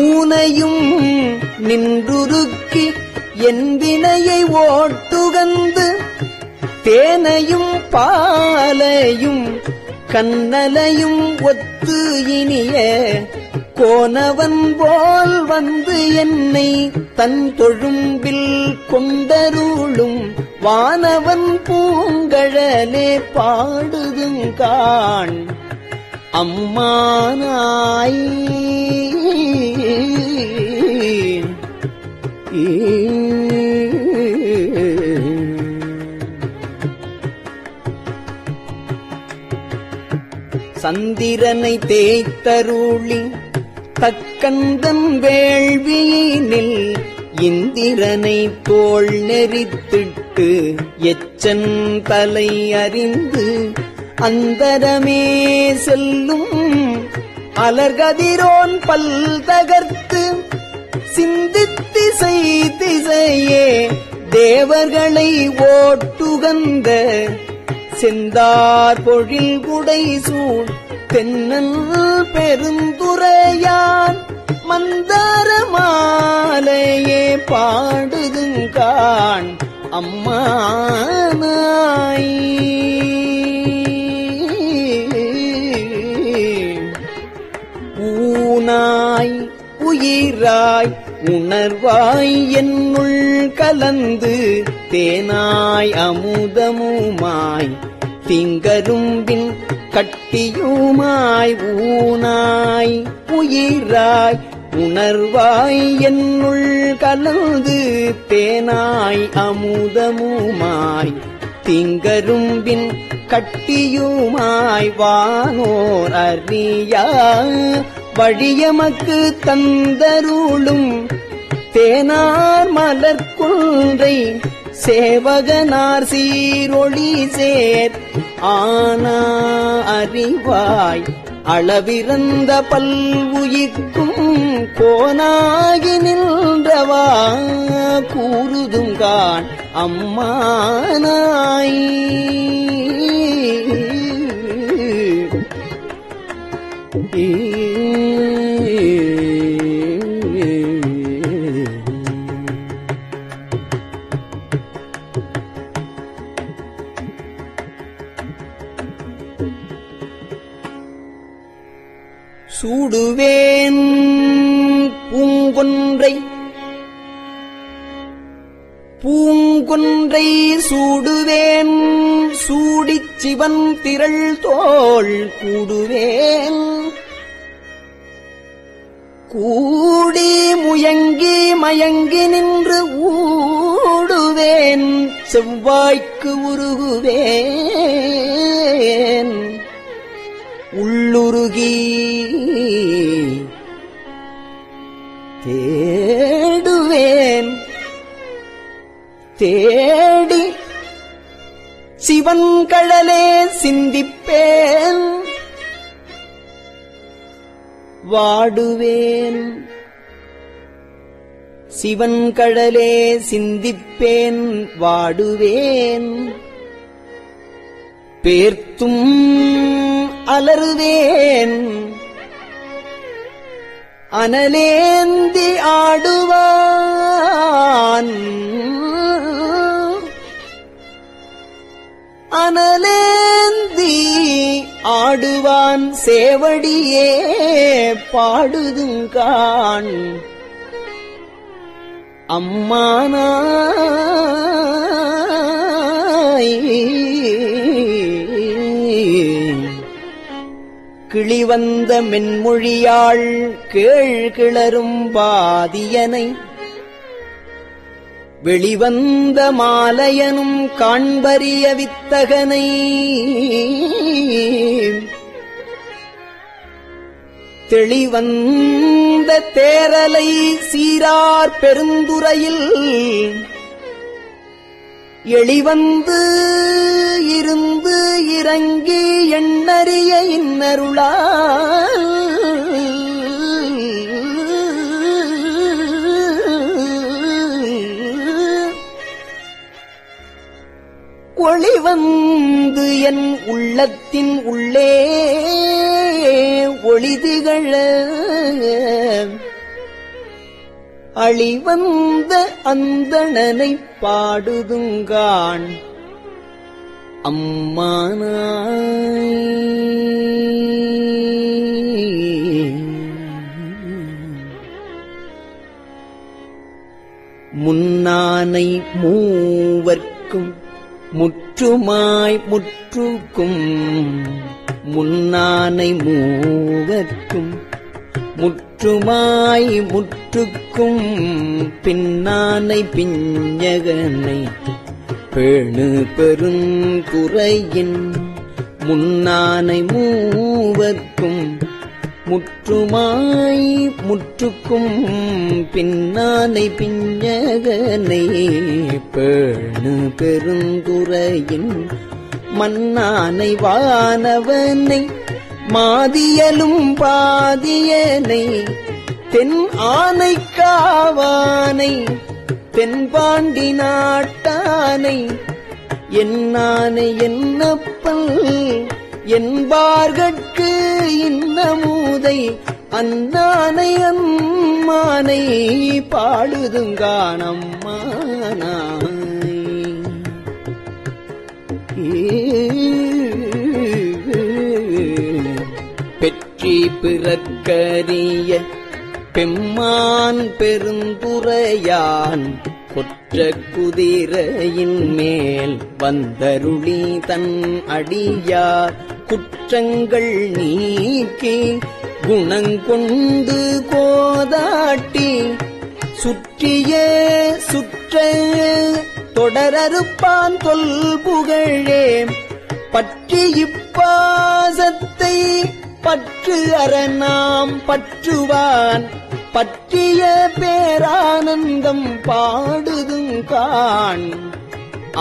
ஊனையும் நின்றுருக்கி என் வினையை ஓட்டுகந்து தேனையும் பாலையும் கண்ணலையும் ஒத்து இனிய கோனவன் போல் வந்து என்னை தன் தொழும்பில் கொண்டருளும் வானவன் பூங்கழலே பாடுதுங்காண் அம்மானாய் சந்திரனை தேய்த்தருளி தக்கந்தன் வேள்வியினில் இந்திரனை தோள் நெறித்திட்டு எச்சன் தலை அறிந்து அந்தரமே செல்லும் அலர்கதிரோன் பல் தகர்த்து சிந்தித்திசை திசையே தேவர்களை ஓட்டுகந்த செந்தார் பொழில் குடை சூழ் தென்னல் பெருந்துரையான் மந்தார மாலையே பாடுதுங்கான் அம்மானாய். ஊனாய் உயிராய் உணர்வாய் என்னுள் கலந்து தேனாய் அமுதமுமாய் திங்கரும்பின் கட்டியுமாய் ஊனாய் உயிராய் உணர்வாய் என்னுள் கலந்து தேனாய் அமுதமுமாய் திங்கரும்பின் கட்டியுமாய் வானோர் அறியா வழியமக்கு தந்தருளும் தேனார் மலர்குன்றை சேவகனார் சீரொளி சேர் ஆனா அறிவாய் அளவிறந்த பல்வுயிர்க்கும் கோனாகி நின்றவா கூறுதுங்கான் அம்மானாய். சூடுவேன் பூங்கொன்றை சூடுவேன் சூடிச் சிவன் திரள் தோள் கூடுவேன் கூடி முயங்கி மயங்கி நின்று ஊடுவேன் செவ்வாய்க்கு உருகுவேன் உள்ளுருகி தேடுவேன் தேடி சிவன் கடலே சிந்திப்பேன் வாடுவேன் சிவன் கடலே சிந்திப்பேன் வாடுவேன் பேர்த்தும் அலறுவேன் அனலேந்தி ஆடுவான் அனலேந்தி ஆடுவான் சேவடியே பாடுதுங்கான் அம்மானாய். கிளிவந்த மென்மொழியாள் கேழ்கிளரும் பாதியனை வெளிவந்த மாலையனும் காண்பரிய வித்தகனை தெளிவந்த தேரலை சீரார் பெருந்துறையில் எளிவந்து இருந்து இறங்கி எண்ணறிய இன்னருளால் ஒளிவந்து என் உள்ளத்தின் உள்ளே ஒளிதிகழ அழிவந்த அந்தணனை பாடுதுங்கான் அம்மானாய். முன்னானை மூவர்க்கும் முற்றுமாய் முற்றுக்கும் முன்னானை மூவர்க்கும் முற்றுமாய் முற்றுக்கும் பின்னானை பிஞ்சகனை பேணு பெருந்துறையின் முன்னானை மூவர்க்கும் முற்றுமாய் முற்றுக்கும் பின்னானை பிஞ்சகனை பேணு பெருந்துறையின் மன்னானை வானவனை மாதியலும் பாதியனை தென் ஆனை காவானை தென்பாண்டி நாட்டானை என்னானை என்னப்பல் என்பார்கட்கு இன்னமுதை அன்னானை அம்மானை பாடுதுங்கானம்மானாய். பெற்றி பிறக்கரிய பெம்மான் பெருந்துறையான் கொற்ற குதிரையின் மேல் வந்தருளி தன் அடியார் குற்றங்கள் நீக்கி குணங்கொண்டு கோதாட்டி சுற்றிய சுற்ற தொடரறுப்பான் தொல் புகழே பற்றி இப்பாசத்தை பற்று அரணாம் பற்றுவான் பற்றிய பேரானந்தம் பாடுதுங்கான்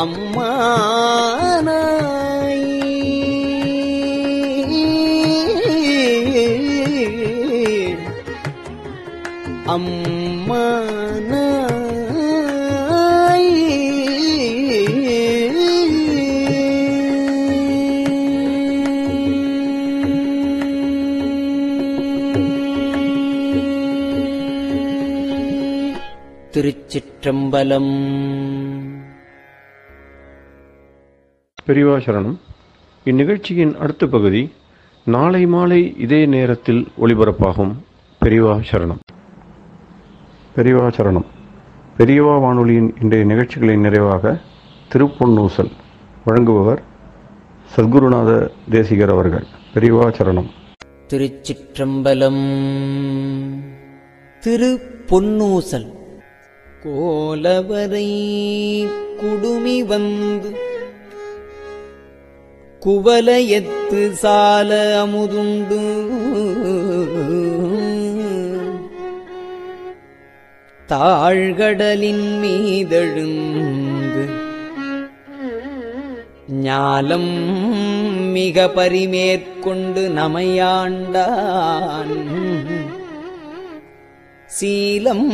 அம்மானாய். அம்மானாய். திருச்சிற்றம்பலம். பெரியவா சரணம். இந்நிகழ்ச்சியின் அடுத்த பகுதி நாளை மாலை இதே நேரத்தில் ஒளிபரப்பாகும். பெரியவா சரணம். பெரியவா சரணம். பெரியவா வானொலியின் இன்றைய நிகழ்ச்சிகளின் நிறைவாக திருப்பொன்னூசல் வழங்குபவர் சத்குருநாத தேசிகர் அவர்கள். பெரியவா சரணம். திருச்சிற்றம்பலம். திருப்பொன்னூசல். கோலவரை குடுமி வந்து குவலயத்து சால அமுதுண்டு தாழ்கடலின் மீதெழுந்து ஞாலம் மிக பரிமேற்கொண்டு நமையாண்டான் சீலம்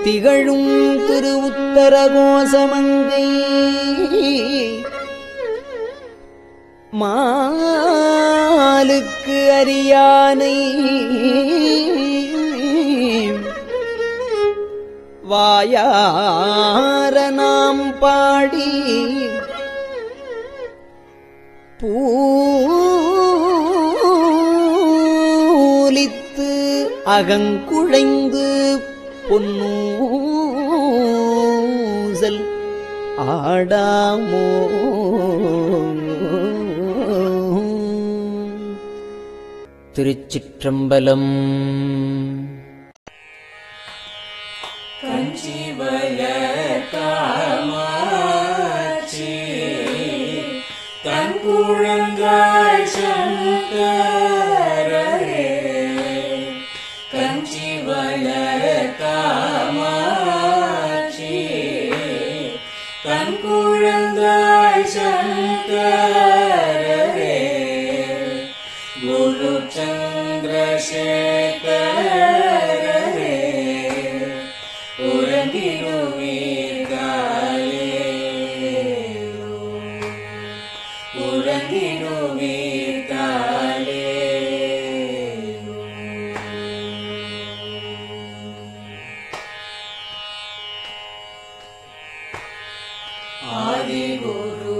திகழும் திரு உத்தரகோசமங்கை மாலுக்கு அரியானை வாயார நாம் பாடி பூலித்து அகங்குழைந்து பொன்னூசல் ஆடாமோ. திருச்சிற்றம்பலம். கஞ்சிவய காமாட்சி தன் குழந்தாய் சங்கரே. கஞ்சிவய காமாட்சி தன் குழந்தாய் சங்கரே. குரு சந்திரசேகரே ஆதிகுரு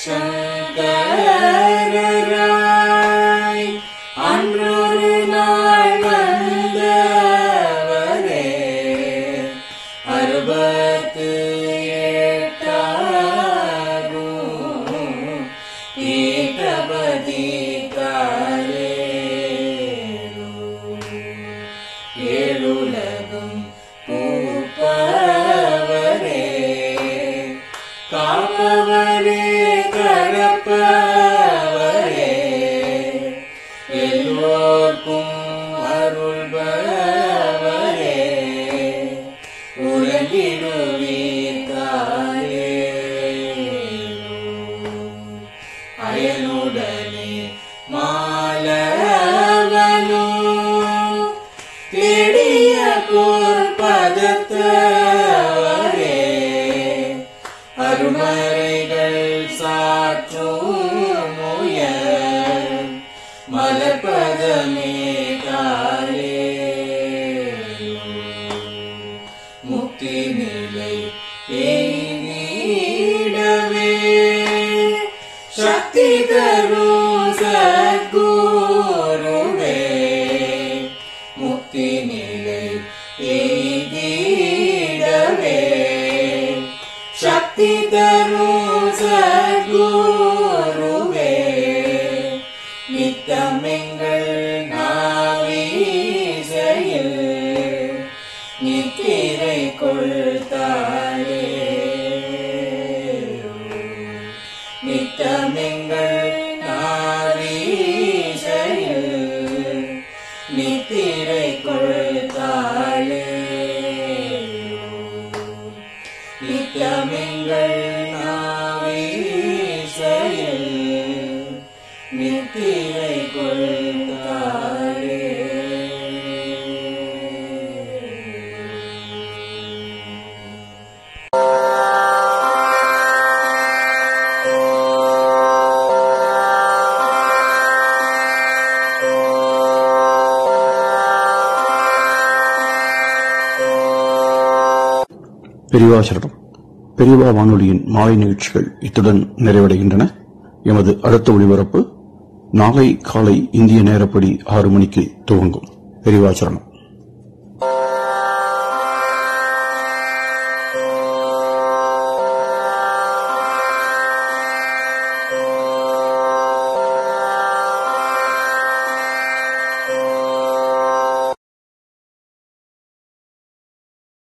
சங்கரராய் அன்றொரு நாள் வந்தவரே. 68 பீட்டபதி காலேரு ஏழுலகும் பூப்பவரே. காப்பவரே கரப்பவரே தரும் சத்குருவே முக்தி நிலை எய்திடவே சக்தி தரும் சத்குருவே நித்தமெங்கள் நாவீசையில் நித்திரை கொள்தாளே நித்தமெங்கள் நாவீசையில் நித்திரை கொள்தாளே நித்தமெங்கள் நாவீசையில் நித்திரை கொள்தாளே பெரியவா சரணம். பெரியவா வானொலியின் மாலை நிகழ்ச்சிகள் இத்துடன் நிறைவடைகின்றன. எமது அடுத்த ஒளிபரப்பு நாளை காலை இந்திய நேரப்படி 6 மணிக்கு துவங்கும். பெரியவா சரணம்.